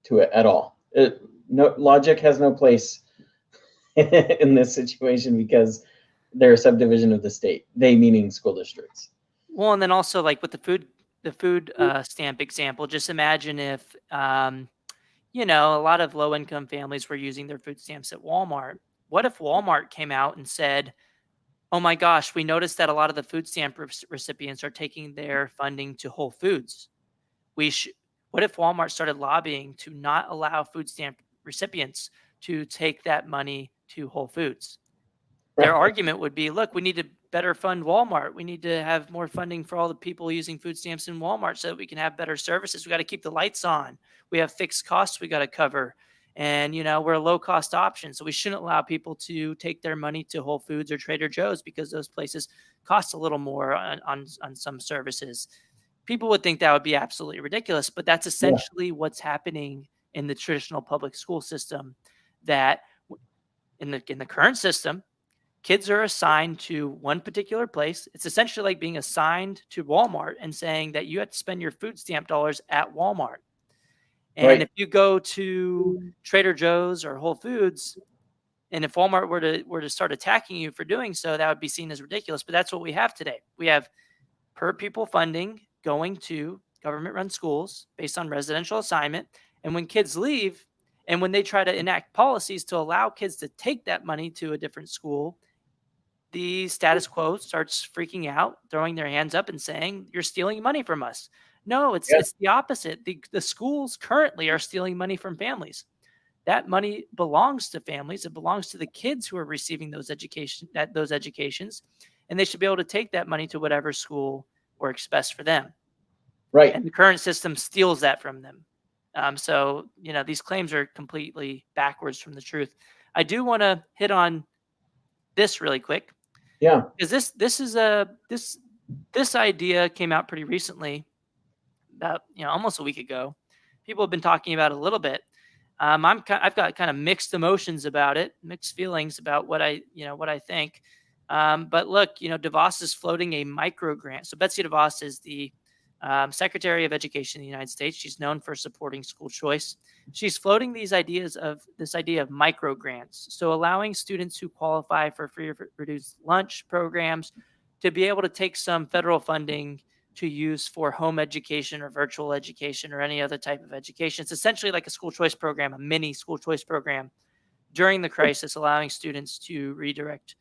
to it at all. No logic has no place in this situation because they're a subdivision of the state. They meaning school districts. Well, and then also like with the food stamp example, just imagine if a lot of low income families were using their food stamps at Walmart. What if Walmart came out and said, "Oh my gosh, we noticed that a lot of the food stamp recipients are taking their funding to Whole Foods. We sh- What if Walmart started lobbying to not allow food stamp recipients to take that money to Whole Foods?" Their Right. argument would be, "Look, we need to better fund Walmart. We need to have more funding for all the people using food stamps in Walmart so that we can have better services. We got to keep the lights on. We have fixed costs we got to cover. And, we're a low cost option. So we shouldn't allow people to take their money to Whole Foods or Trader Joe's because those places cost a little more on some services." People would think that would be absolutely ridiculous, but that's Yeah. essentially what's happening in the traditional public school system. That in the current system, kids are assigned to one particular place. It's essentially like being assigned to Walmart and saying that you have to spend your food stamp dollars at Walmart. And Right. if you go to Trader Joe's or Whole Foods, and if Walmart were to start attacking you for doing so, that would be seen as ridiculous. But that's what we have today. We have per pupil funding going to government run schools based on residential assignment. And when kids leave, and when they try to enact policies to allow kids to take that money to a different school, the status quo starts freaking out, throwing their hands up and saying, "You're stealing money from us." No, it's Yeah. it's the opposite. The schools currently are stealing money from families. That money belongs to families. It belongs to the kids who are receiving those educations, and they should be able to take that money to whatever school works best for them. Right. And the current system steals that from them. So these claims are completely backwards from the truth. I do want to hit on this really quick. Yeah. Is this idea came out pretty recently, about almost a week ago. People have been talking about it a little bit. I've got kind of mixed emotions about it, mixed feelings about what I think. But look, DeVos is floating a micro grant. So Betsy DeVos is the Secretary of Education in the United States. She's known for supporting school choice. She's floating this idea of micro grants. So allowing students who qualify for free or reduced lunch programs to be able to take some federal funding to use for home education or virtual education or any other type of education. It's essentially like a school choice program, a mini school choice program during the crisis, allowing students to redirect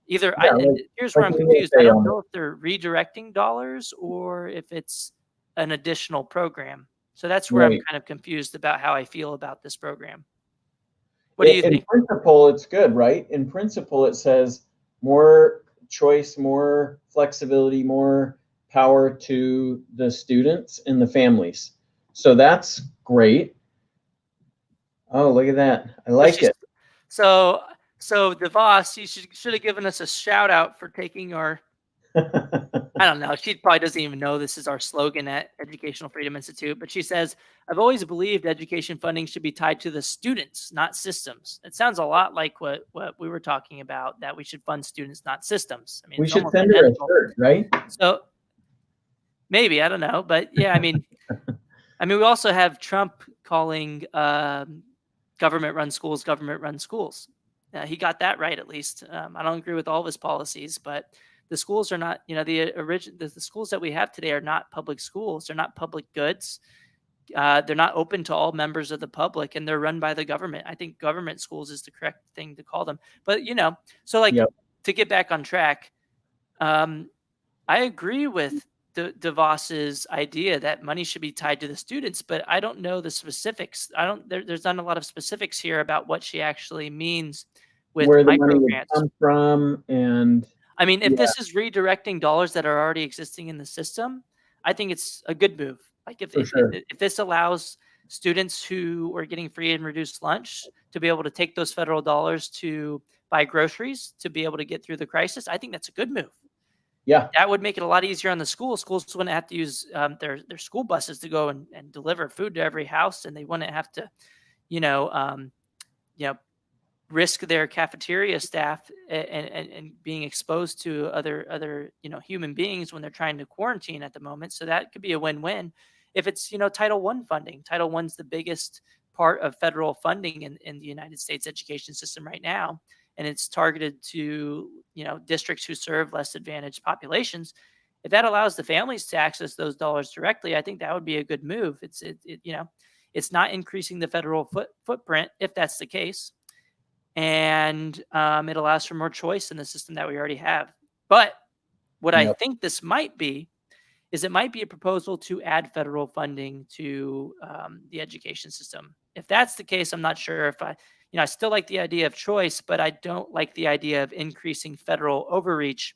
either. Yeah. And here's where Like I'm we may confused. I say don't on know if they're redirecting dollars or if it's an additional program. So that's where I'm right. kind of confused about how I feel about this program. What do you In think? principle, it's good, right? In principle, it says more choice, more flexibility, more power to the students and the families. So that's great. Oh, look at that. I So like she's it. so so DeVos, you should have given us a shout out for taking our. I don't know. She probably doesn't even know this is our slogan at Educational Freedom Institute, but she says, "I've always believed education funding should be tied to the students, not systems." It sounds a lot like what we were talking about, that we should fund students, not systems. I mean, We it's should almost send her a identical. shirt, right? So maybe, I don't know, but yeah, we also have Trump calling government-run schools government-run schools. He got that right, at least. I don't agree with all of his policies, but the schools are not, the schools that we have today are not public schools. They're not public goods. They're not open to all members of the public, and they're run by the government. I think government schools is the correct thing to call them. But so like Yep. to get back on track, um, I agree with DeVos's idea that money should be tied to the students, but I don't know the specifics. I don't. There's not a lot of specifics here about what she actually means with Where the money micro would grants. come from, and I mean, if yeah, this is redirecting dollars that are already existing in the system, I think it's a good move. Like if for if if, sure. if this allows students who are getting free and reduced lunch to be able to take those federal dollars to buy groceries to be able to get through the crisis, I think that's a good move. Yeah, That would make it a lot easier on the schools. Schools wouldn't have to use their school buses to go and deliver food to every house, and they wouldn't have to, you know, um, you know, risk their cafeteria staff and being exposed to other human beings when they're trying to quarantine at the moment. So that could be a win-win. If it's Title One funding, Title One's the biggest part of federal funding in the United States education system right now, and it's targeted to districts who serve less advantaged populations. If that allows the families to access those dollars directly, I think that would be a good move. It's not increasing the federal footprint if that's the case, and it allows for more choice in the system that we already have. But what I yep, think this might be is it might be a proposal to add federal funding to the education system. If that's the case, I'm not sure if I still like the idea of choice, but I don't like the idea of increasing federal overreach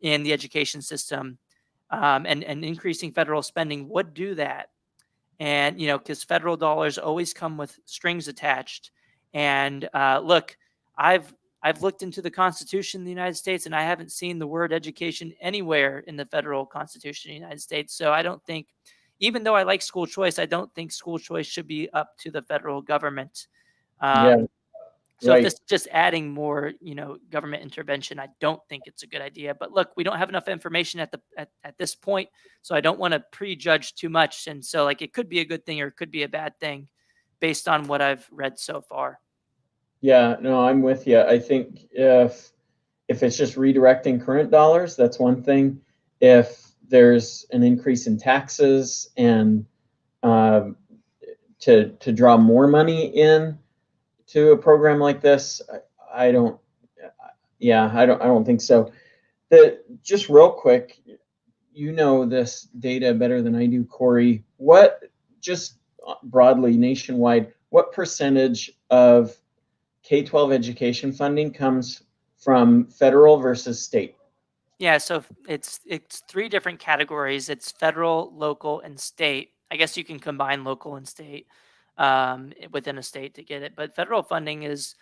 in the education system, and increasing federal spending would do that. And because federal dollars always come with strings attached. And look, i've I've looked into the Constitution of the United States, and I haven't seen the word education anywhere in the federal Constitution of the United States. So I don't think, even though I like school choice, I don't think school choice should be up to the federal government. yeah, um, so if this right. is just adding more, government intervention, I don't think it's a good idea. But look, we don't have enough information at this point, so I don't want to prejudge too much. And so, like, it could be a good thing or it could be a bad thing, based on what I've read so far. Yeah, no, I'm with you. I think if it's just redirecting current dollars, that's one thing. If there's an increase in taxes and um, to draw more money in to a program like this, I don't. Yeah, I don't think so. Just real quick, you know this data better than I do, Corey. What, just broadly nationwide, what percentage of K-12 education funding comes from federal versus state? Yeah, so it's three different categories. It's federal, local, and state. I guess you can combine local and state within a state to get it. But federal funding is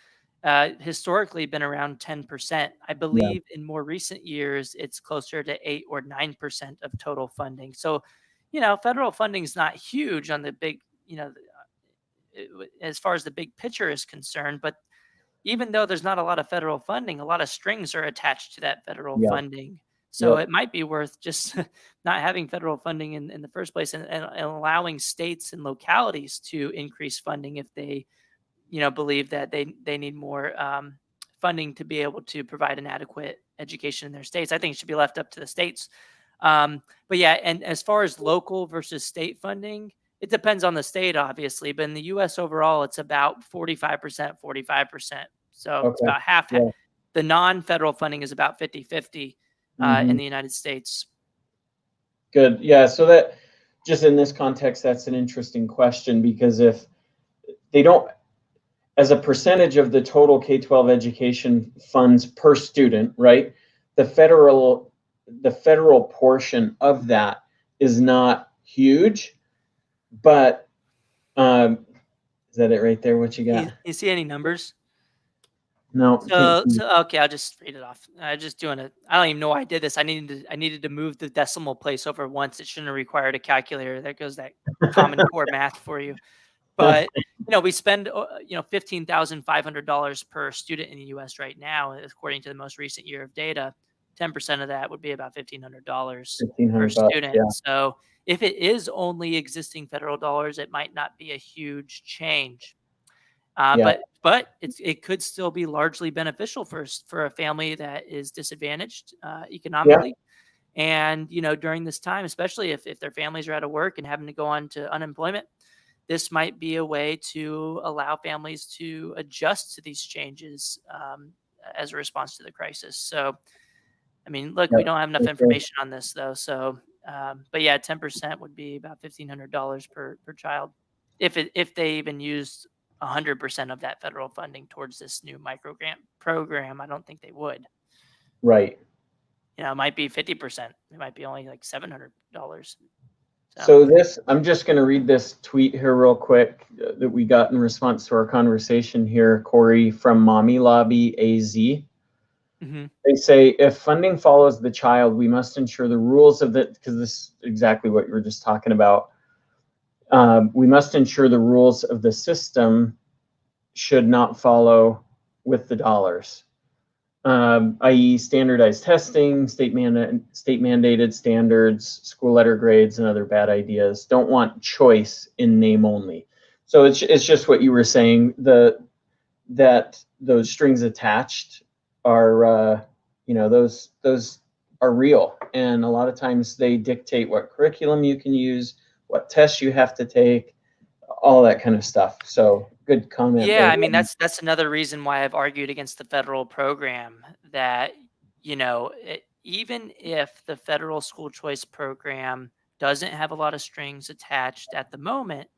historically been around 10%. I Yeah, believe in more recent years, it's closer to 8 or 9% of total funding. So, federal funding is not huge on the big, as far as the big picture is concerned. But even though there's not a lot of federal funding, a lot of strings are attached to that federal yeah, funding. So yep, it might be worth just not having federal funding in the first place, and allowing states and localities to increase funding if they, believe that they need more funding to be able to provide an adequate education in their states. I think it should be left up to the states. But yeah, and as far as local versus state funding, it depends on the state, obviously. But in the U.S. overall, it's about 45%, 45%. So it's okay, about half. yeah, The non-federal funding is about 50-50 in hmm, the United States. good. Yeah, so that, just in this context, that's an interesting question, because if they don't, as a percentage of the total K-12 education funds per student, right? The federal portion of that is not huge, but is that it right there? What you got? You see any numbers? No, can't So, see. so okay, I'll just read it off. I just doing it. I don't even know why I did this. I needed to move the decimal place over once. It shouldn't have required a calculator. There goes that Common Core math for you. But we spend $15,500 per student in the U.S. right now, according to the most recent year of data. 10% of that would be about $1,500 per 1,500 bucks. student. Yeah, So if it is only existing federal dollars, it might not be a huge change. yeah, It could still be largely beneficial for a family that is disadvantaged yeah, economically. And during this time, especially if their families are out of work and having to go on to unemployment, this might be a way to allow families to adjust to these changes as a response to the crisis. So, I mean, look, Yeah, we don't have enough for sure. information on this though. So, but yeah, 10% would be about $1,500 per child if they even used 100% of that federal funding towards this new micro grant program. I don't think they would. Right. It might be 50%. It might be only like $700. So, So this, I'm just going to read this tweet here real quick that we got in response to our conversation here, Corey, from Mommy Lobby AZ. mhm. They say, if funding follows the child, we must ensure the rules of the, because this is exactly what you were just talking about. We must ensure the rules of the system should not follow with the dollars, i.e. standardized testing, state mandated standards, school letter grades, and other bad ideas. Don't want choice in name only. So it's just what you were saying, that those strings attached are, those are real. And a lot of times they dictate what curriculum you can use, what tests you have to take, all that kind of stuff. So good comment Yeah, there. I mean, that's another reason why I've argued against the federal program that, even if the federal school choice program doesn't have a lot of strings attached at the moment,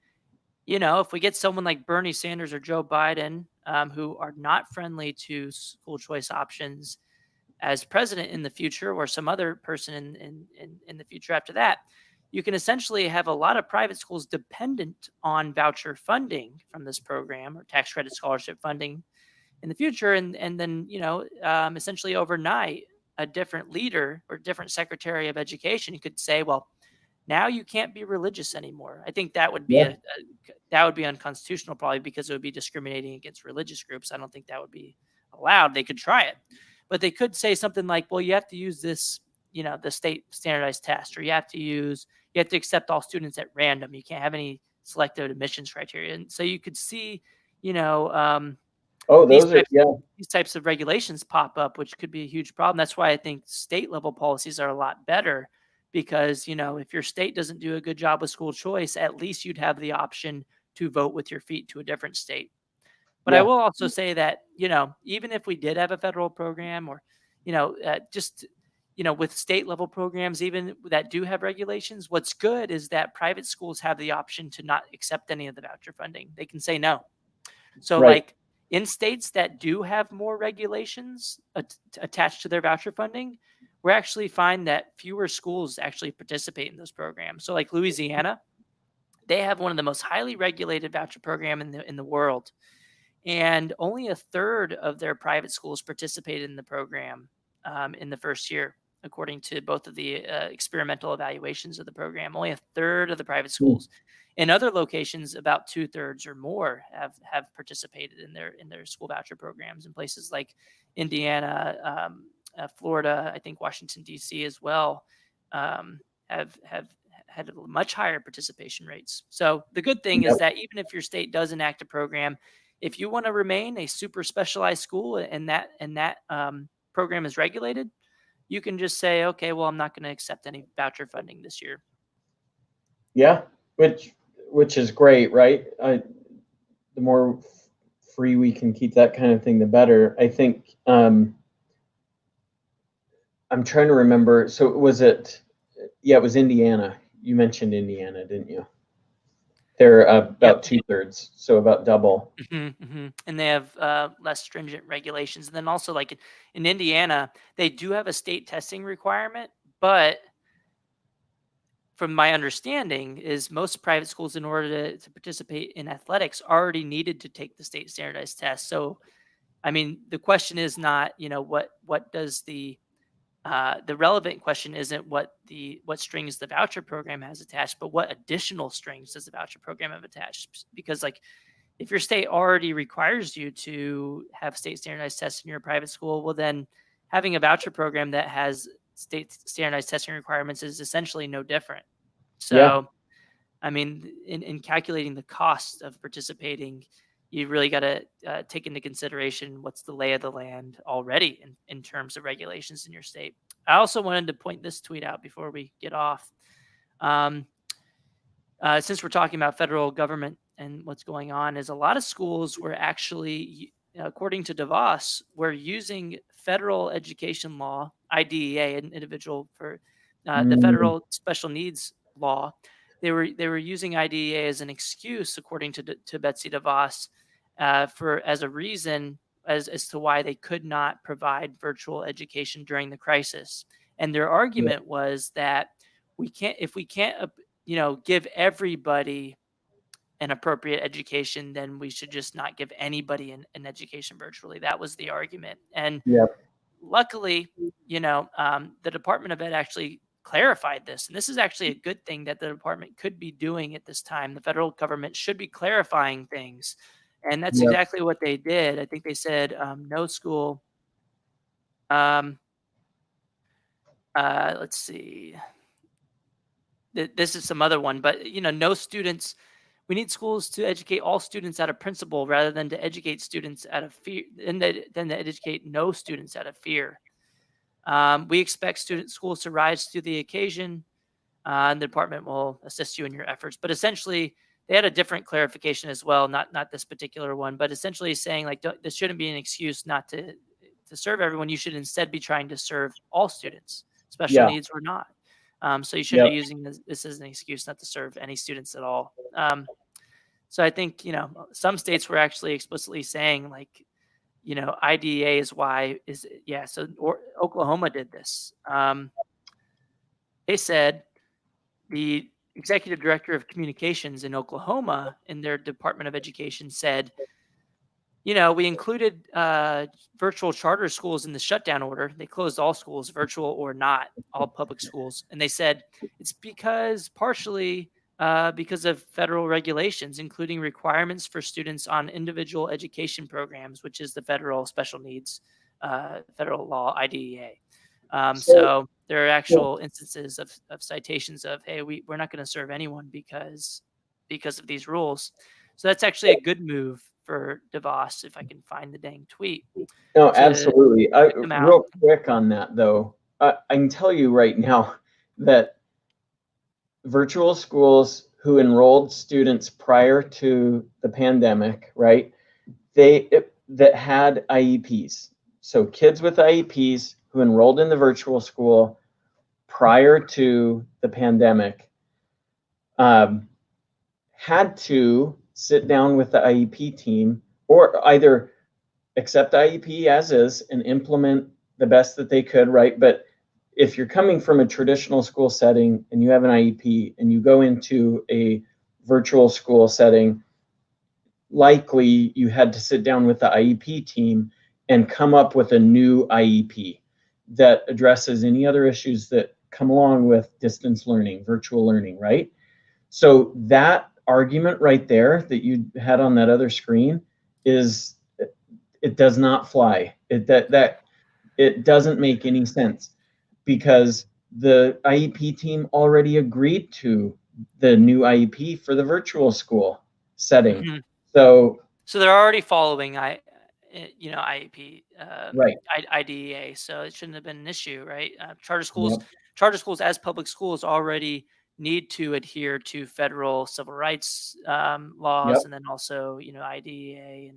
if we get someone like Bernie Sanders or Joe Biden, who are not friendly to school choice options as president in the future, or some other person in the future after that, you can essentially have a lot of private schools dependent on voucher funding from this program or tax credit scholarship funding in the future, and then essentially overnight a different leader or different secretary of education could say, well, now you can't be religious anymore. I think that would be Yeah, that would be unconstitutional, probably because it would be discriminating against religious groups. I don't think that would be allowed. They could try it, but they could say something like, "Well, you have to use this, the state standardized test, or you have to accept all students at random. You can't have any selective admissions criteria." And so you could see, you know, um, oh, these those are, types yeah, these types of regulations pop up, which could be a huge problem. That's why I think state level policies are a lot better because, if your state doesn't do a good job with school choice, at least you'd have the option to vote with your feet to a different state. But I yeah, will also say that, even if we did have a federal program or, just, with state level programs, even that do have regulations, what's good is that private schools have the option to not accept any of the voucher funding. They can say no. So, right, like in states that do have more regulations attached to their voucher funding, we're actually find that fewer schools actually participate in those programs. So, like Louisiana, they have one of the most highly regulated voucher program in the world, and only a third of their private schools participated in the program in the first year, according to both of the experimental evaluations of the program. Only a third of the private hmm, schools. In other locations, about 2/3 or more have participated in their school voucher programs in places like Indiana, Florida, I think Washington D.C. as well, have had much higher participation rates. So the good thing is yep, that even if your state does enact a program, if you want to remain a super specialized school and that program is regulated, you can just say, okay, well, I'm not going to accept any voucher funding this year. yeah, which is great, right? The more free we can keep that kind of thing, the better. I think. I'm trying to remember. So was it? Yeah, it was Indiana. You mentioned Indiana, didn't you? They're Yep. about 2/3, so about double. And they have less stringent regulations. And then also, like in Indiana, they do have a state testing requirement, but from my understanding, is most private schools, in order to participate in athletics, already needed to take the state standardized test. So, I mean, the question is not, what does the relevant question isn't what strings the voucher program has attached, but what additional strings does the voucher program have attached? Because, like, if your state already requires you to have state standardized tests in your private school, well, then having a voucher program that has state standardized testing requirements is essentially no different. Yeah, So, I mean, in calculating the cost of participating, you really got to take into consideration what's the lay of the land already in terms of regulations in your state. I also wanted to point this tweet out before we get off. Um, since we're talking about federal government and what's going on, is a lot of schools were actually, according to DeVos, were using federal education law, IDEA, an individual for the Mm, federal special needs law. They were using IDEA as an excuse, according to Betsy DeVos, for as a reason as to why they could not provide virtual education during the crisis. And their yeah, argument was that we can't give everybody an appropriate education, then we should just not give anybody an education virtually. That was the argument. And yeah, luckily, the Department of Ed actually clarified this. And this is actually a good thing that the department could be doing at this time. The federal government should be clarifying things. And that's yeah. exactly what they did. I think they said no school. Um, let's see. This is some other one, but no students. We need schools to educate all students out of principle rather than to educate students out of fear, than to educate no students out of fear. We expect schools to rise to the occasion, and the department will assist you in your efforts. But essentially, they had a different clarification as well, not this particular one, but essentially saying like this shouldn't be an excuse not to serve everyone. You should instead be trying to serve all students, special Yeah. needs or not. So you shouldn't Yep. be using this as an excuse not to serve any students at all. So I think some states were actually explicitly saying like IDEA is why is yeah. So Oklahoma did this. They said the executive director of communications in Oklahoma in their Department of Education said, we included virtual charter schools in the shutdown order. They closed all schools, virtual or not, all public schools. And they said it's partially because of federal regulations, including requirements for students on individual education programs, which is the federal special needs, federal law, IDEA. So, So there are so actual instances of citations of, hey, we're not going to serve anyone because of these rules. So that's actually a good move for DeVos, if I can find the dang tweet, no, to absolutely. come out. Real quick on that though, I can tell you right now that virtual schools who enrolled students prior to the pandemic, right? That had IEPs. So kids with IEPs who enrolled in the virtual school prior to the pandemic um, had to sit down with the IEP team or either accept IEP as is and implement the best that they could, right? But if you're coming from a traditional school setting and you have an IEP and you go into a virtual school setting, likely you had to sit down with the IEP team and come up with a new IEP that addresses any other issues that come along with distance learning, virtual learning, right? So that argument right there that you had on that other screen is it does not fly. It doesn't make any sense because the IEP team already agreed to the new IEP for the virtual school setting. Mhm. So, So they're already following IEP, right. IDEA, so it shouldn't have been an issue, right? Yep. Charter schools as public schools already need to adhere to federal civil rights laws, Yep. and then also IDEA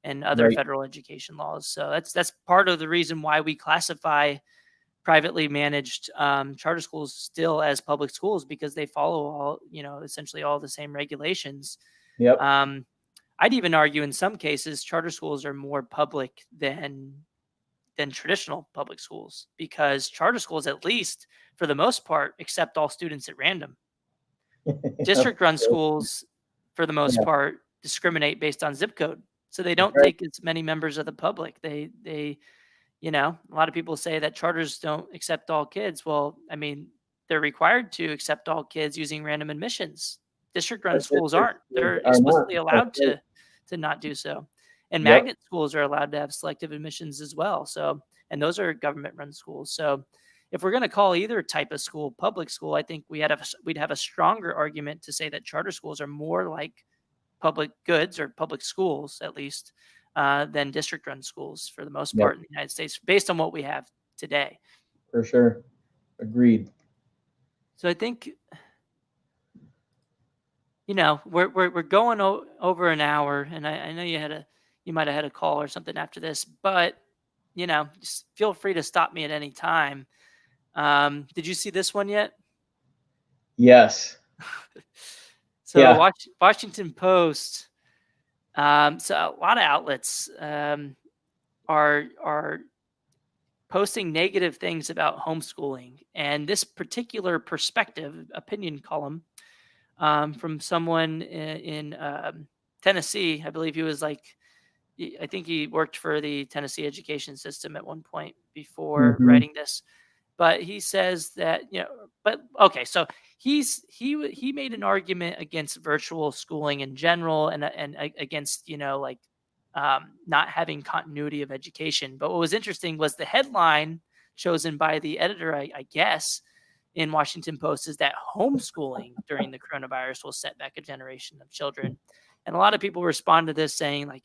and other Right. federal education laws. So that's part of the reason why we classify privately managed charter schools still as public schools, because they follow all essentially all the same regulations. Yep. um, I'd even argue in some cases charter schools are more public than traditional public schools, because charter schools, at least for the most part, accept all students at random. Yep. District run schools, for the most Yeah. part, discriminate based on zip code, so they That's don't right. take as many members of the public. A lot of people say that charters don't accept all kids. Well, I mean, they're required to accept all kids using random admissions. District run But schools district aren't. schools They're are not. explicitly That's allowed right. to not do so. And Yep. magnet schools are allowed to have selective admissions as well. So, and those are government run schools. So, if we're going to call either type of school public school, I think we'd have a stronger argument to say that charter schools are more like public goods, or public schools at least, than district run schools for the most Yep. part in the United States, based on what we have today. For sure. Agreed. So I think we're going over an hour, and I know you might have had a call or something after this, but just feel free to stop me at any time. Did you see this one yet? Yes. So Yeah. Washington Post. So a lot of outlets are posting negative things about homeschooling, and this particular perspective opinion column from someone in Tennessee. I believe he was like, I think he worked for the Tennessee education system at one point before Hmm. writing this. But he says that, but okay, so he made an argument against virtual schooling in general, and against, like, not having continuity of education. But what was interesting was the headline chosen by the editor, I guess, in Washington Post, is that homeschooling during the coronavirus will set back a generation of children. And a lot of people respond to this saying, like,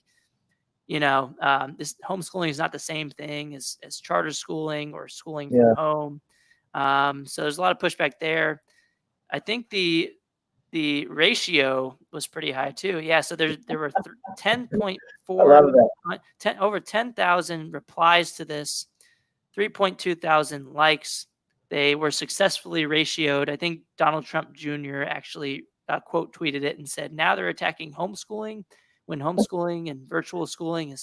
this homeschooling is not the same thing as charter schooling or schooling from Yeah. home. So there's a lot of pushback there. I think the ratio was pretty high too. Yeah, so there were 10.4 I love that. 10 over 10,000 replies to this, 3.2 thousand likes. They were successfully ratioed. I think Donald Trump Jr. actually quote tweeted it and said, "Now they're attacking homeschooling when homeschooling and virtual schooling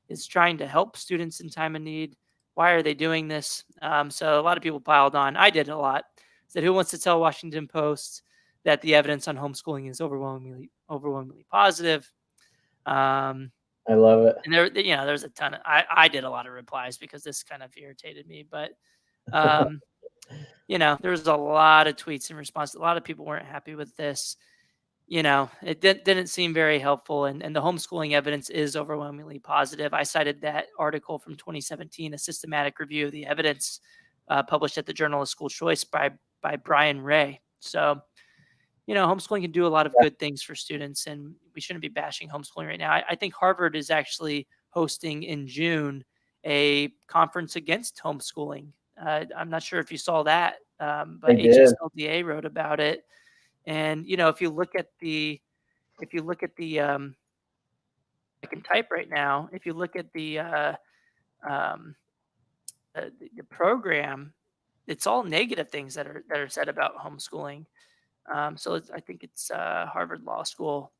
is trying to help students in time of need. Why are they doing this?" So a lot of people piled on. I did a lot. Said, "Who wants to tell Washington Post that the evidence on homeschooling is overwhelmingly positive?" Um, I love it. and there's a ton of, I did a lot of replies because this kind of irritated me, but um, there was a lot of tweets in response. A lot of people weren't happy with this. It didn't seem very helpful, and the homeschooling evidence is overwhelmingly positive. I cited that article from 2017, a systematic review of the evidence, published at the Journal of School Choice by Brian Ray. So, homeschooling can do a lot of Yeah. good things for students, and we shouldn't be bashing homeschooling right now. I think Harvard is actually hosting in June a conference against homeschooling. I'm not sure if you saw that, I but did. HSLDA wrote about it. And if you look at the I can type right now. If you look at um, the program, it's all negative things that are said about homeschooling. So I think it's Harvard Law School.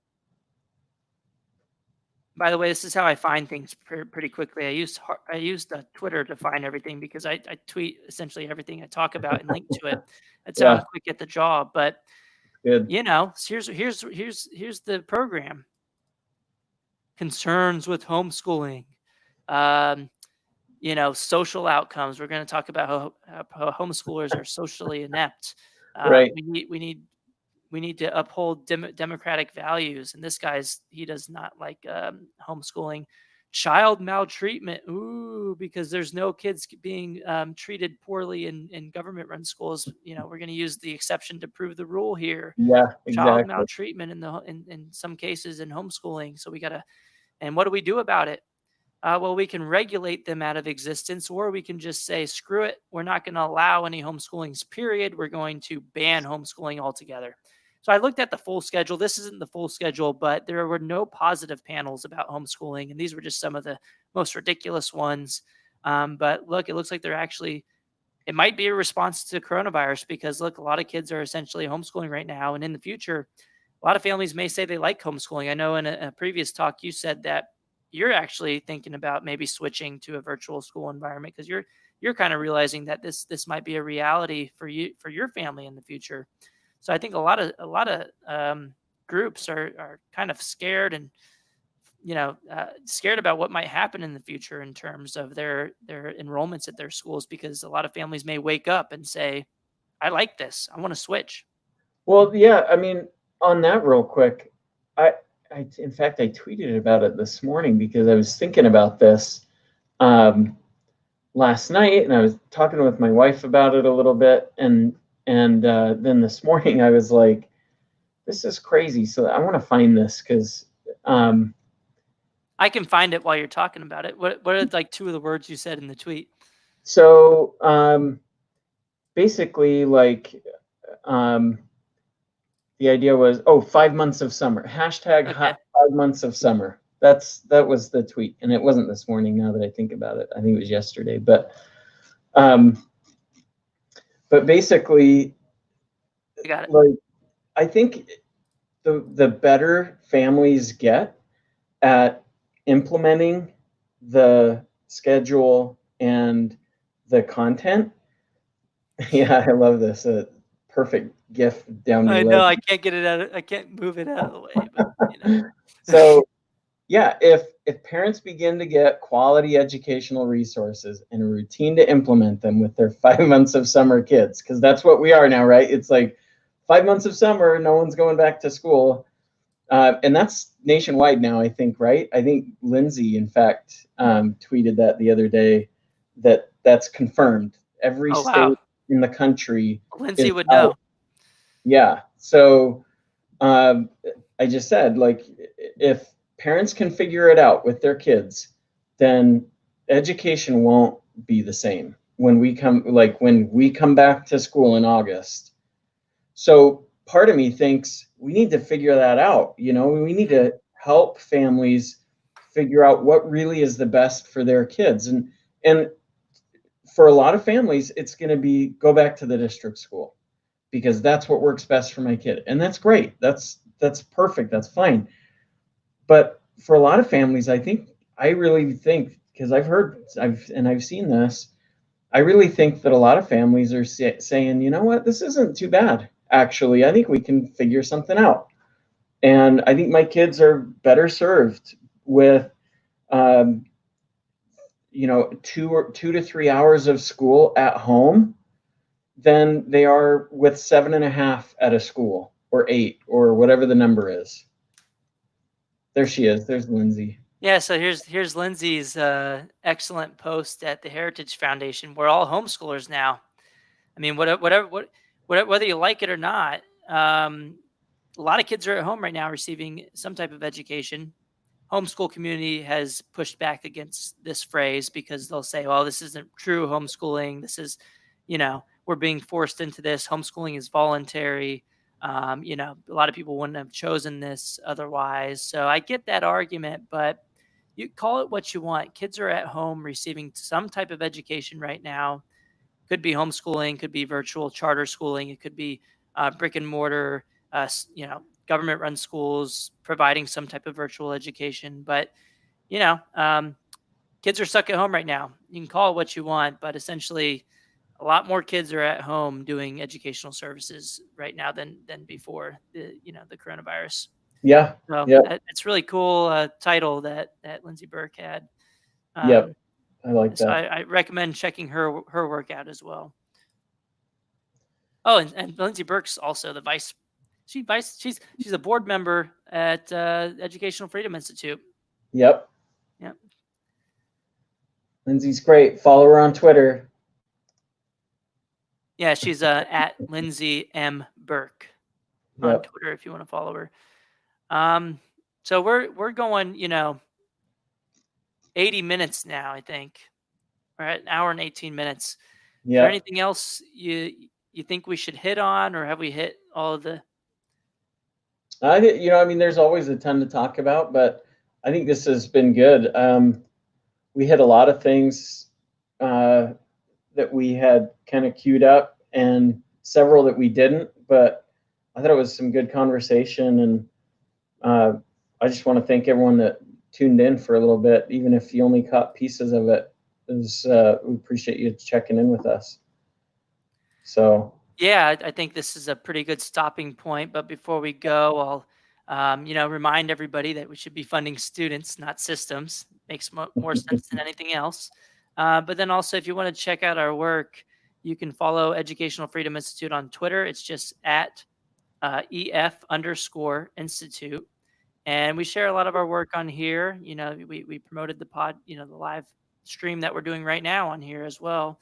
By the way, this is how I find things pretty quickly. I used Twitter to find everything because I tweet essentially everything I talk about and link to it. That's how I'm Yeah. quick at the job. But Good. here's the program. Concerns with homeschooling. Um, social outcomes. We're going to talk about how homeschoolers are socially inept. Right. We need to uphold democratic values. And this he does not like homeschooling. Child maltreatment. Ooh, because there's no kids being treated poorly in government-run schools. We're going to use the exception to prove the rule here. Yeah, Child exactly. maltreatment in some cases in homeschooling. So we got to, and what do we do about it? Well, we can regulate them out of existence, or we can just say, screw it. We're not going to allow any homeschoolings, period. We're going to ban homeschooling altogether. So I looked at the full schedule. This isn't the full schedule, but there were no positive panels about homeschooling. And these were just some of the most ridiculous ones. But look, it looks like it might be a response to coronavirus, because look, a lot of kids are essentially homeschooling right now. And in the future, a lot of families may say they like homeschooling. I know in a previous talk, you said that you're actually thinking about maybe switching to a virtual school environment because you're kind of realizing that this might be a reality for your family in the future. So I think a lot of groups are kind of scared, and scared about what might happen in the future in terms of their enrollments at their schools, because a lot of families may wake up and say, I like this, I want to switch. Well, yeah, I mean, on that real quick, I, in fact, I tweeted about it this morning because I was thinking about this um, last night, and I was talking with my wife about it a little bit, and then this morning I was like, this is crazy. So I want to find this because I can find it while you're talking about it. What are like two of the words you said in the tweet? so basically, like, um, The idea was, 5 months of summer. Hashtag Okay. 5 months of summer. That was the tweet, and it wasn't this morning. Now that I think about it, I think it was yesterday. But basically, I got it. like, I think the better families get at implementing the schedule and the content. Yeah, I love this. Perfect GIF down I below. know I can't get it out. I can't move it out of the way, but So yeah, if parents begin to get quality educational resources and a routine to implement them with their 5 months of summer kids, because that's what we are now, right? It's like 5 months of summer, no one's going back to school. And that's nationwide now, I think, right? I think Lindsay, in fact, tweeted that the other day, that's confirmed. Every oh state wow, in the country Lindsay is would out. know. Yeah. So I just said, like, if parents can figure it out with their kids, then education won't be the same when we come back to school in August. So part of me thinks we need to figure that out. We need to help families figure out what really is the best for their kids. And for a lot of families, it's going to be go back to the district school because that's what works best for my kid. And that's great. That's perfect. That's fine. But for a lot of families, I really think, because I've seen this, I really think that a lot of families are saying, you know what, this isn't too bad. Actually, I think we can figure something out. And I think my kids are better served with, 2 to 3 hours of school at home than they are with 7.5 at a school, or 8, or whatever the number is. There she is. There's Lindsay. Yeah, so here's Lindsay's excellent post at the Heritage Foundation. We're all homeschoolers now. I mean, whether you like it or not, a lot of kids are at home right now receiving some type of education. Homeschool community has pushed back against this phrase because they'll say, "Well, this isn't true homeschooling. This is, we're being forced into this. Homeschooling is voluntary." A lot of people wouldn't have chosen this otherwise. So I get that argument, but you call it what you want. Kids are at home receiving some type of education right now. Could be homeschooling, could be virtual charter schooling, it could be brick and mortar, government run schools providing some type of virtual education. But you know, um, kids are stuck at home right now. You can call it what you want, but essentially, a lot more kids are at home doing educational services right now than before the coronavirus. Yeah. So Yep. it's really cool title that Lindsay Burke had. Yep. I like So that. I recommend checking her work out as well. Oh, and Lindsay Burke's also the she's a board member at Educational Freedom Institute. Yep. Yep. Lindsay's great. Follow her on Twitter. Yeah, she's at Lindsay M. Burke on Yep. Twitter if you want to follow her. So we're going, 80 minutes now, I think. We're at an hour and 18 minutes. Is there Yep. anything else you think we should hit on, or have we hit all of the? I mean, there's always a ton to talk about, but I think this has been good. We hit a lot of things that we had kind of queued up, and several that we didn't. But I thought it was some good conversation, and I just want to thank everyone that tuned in for a little bit, even if you only caught pieces of it. We appreciate you checking in with us. So Yeah, I think this is a pretty good stopping point. But before we go, I'll, remind everybody that we should be funding students, not systems. Makes more sense than anything else. But then also, if you want to check out our work, you can follow Educational Freedom Institute on Twitter. It's just at EF_Institute. And we share a lot of our work on here. We promoted the live stream that we're doing right now on here as well.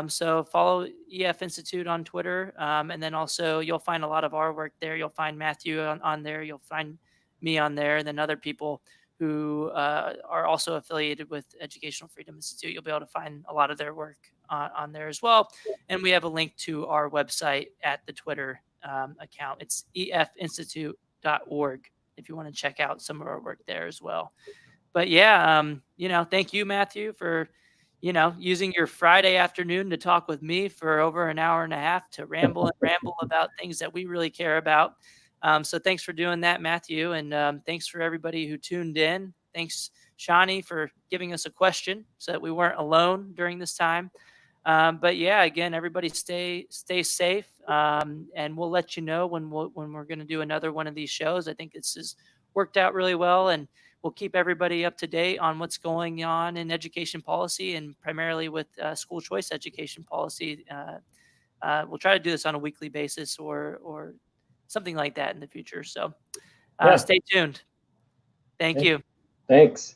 So follow EF Institute on Twitter. And then also you'll find a lot of our work there. You'll find Matthew on there. You'll find me on there, and then other people who are also affiliated with Educational Freedom Institute. You'll be able to find a lot of their work on there as well. And we have a link to our website at the Twitter account. It's efinstitute.org if you want to check out some of our work there as well. But yeah, thank you, Matthew, for, using your Friday afternoon to talk with me for over an hour and a half to ramble and ramble about things that we really care about. So thanks for doing that, Matthew. And thanks for everybody who tuned in. Thanks, Shani, for giving us a question so that we weren't alone during this time. But yeah, again, everybody stay safe. And we'll let you know when we're going to do another one of these shows. I think this has worked out really well, and we'll keep everybody up to date on what's going on in education policy, and primarily with school choice education policy. We'll try to do this on a weekly basis or something like that in the future. So stay tuned. Thank you. Thanks.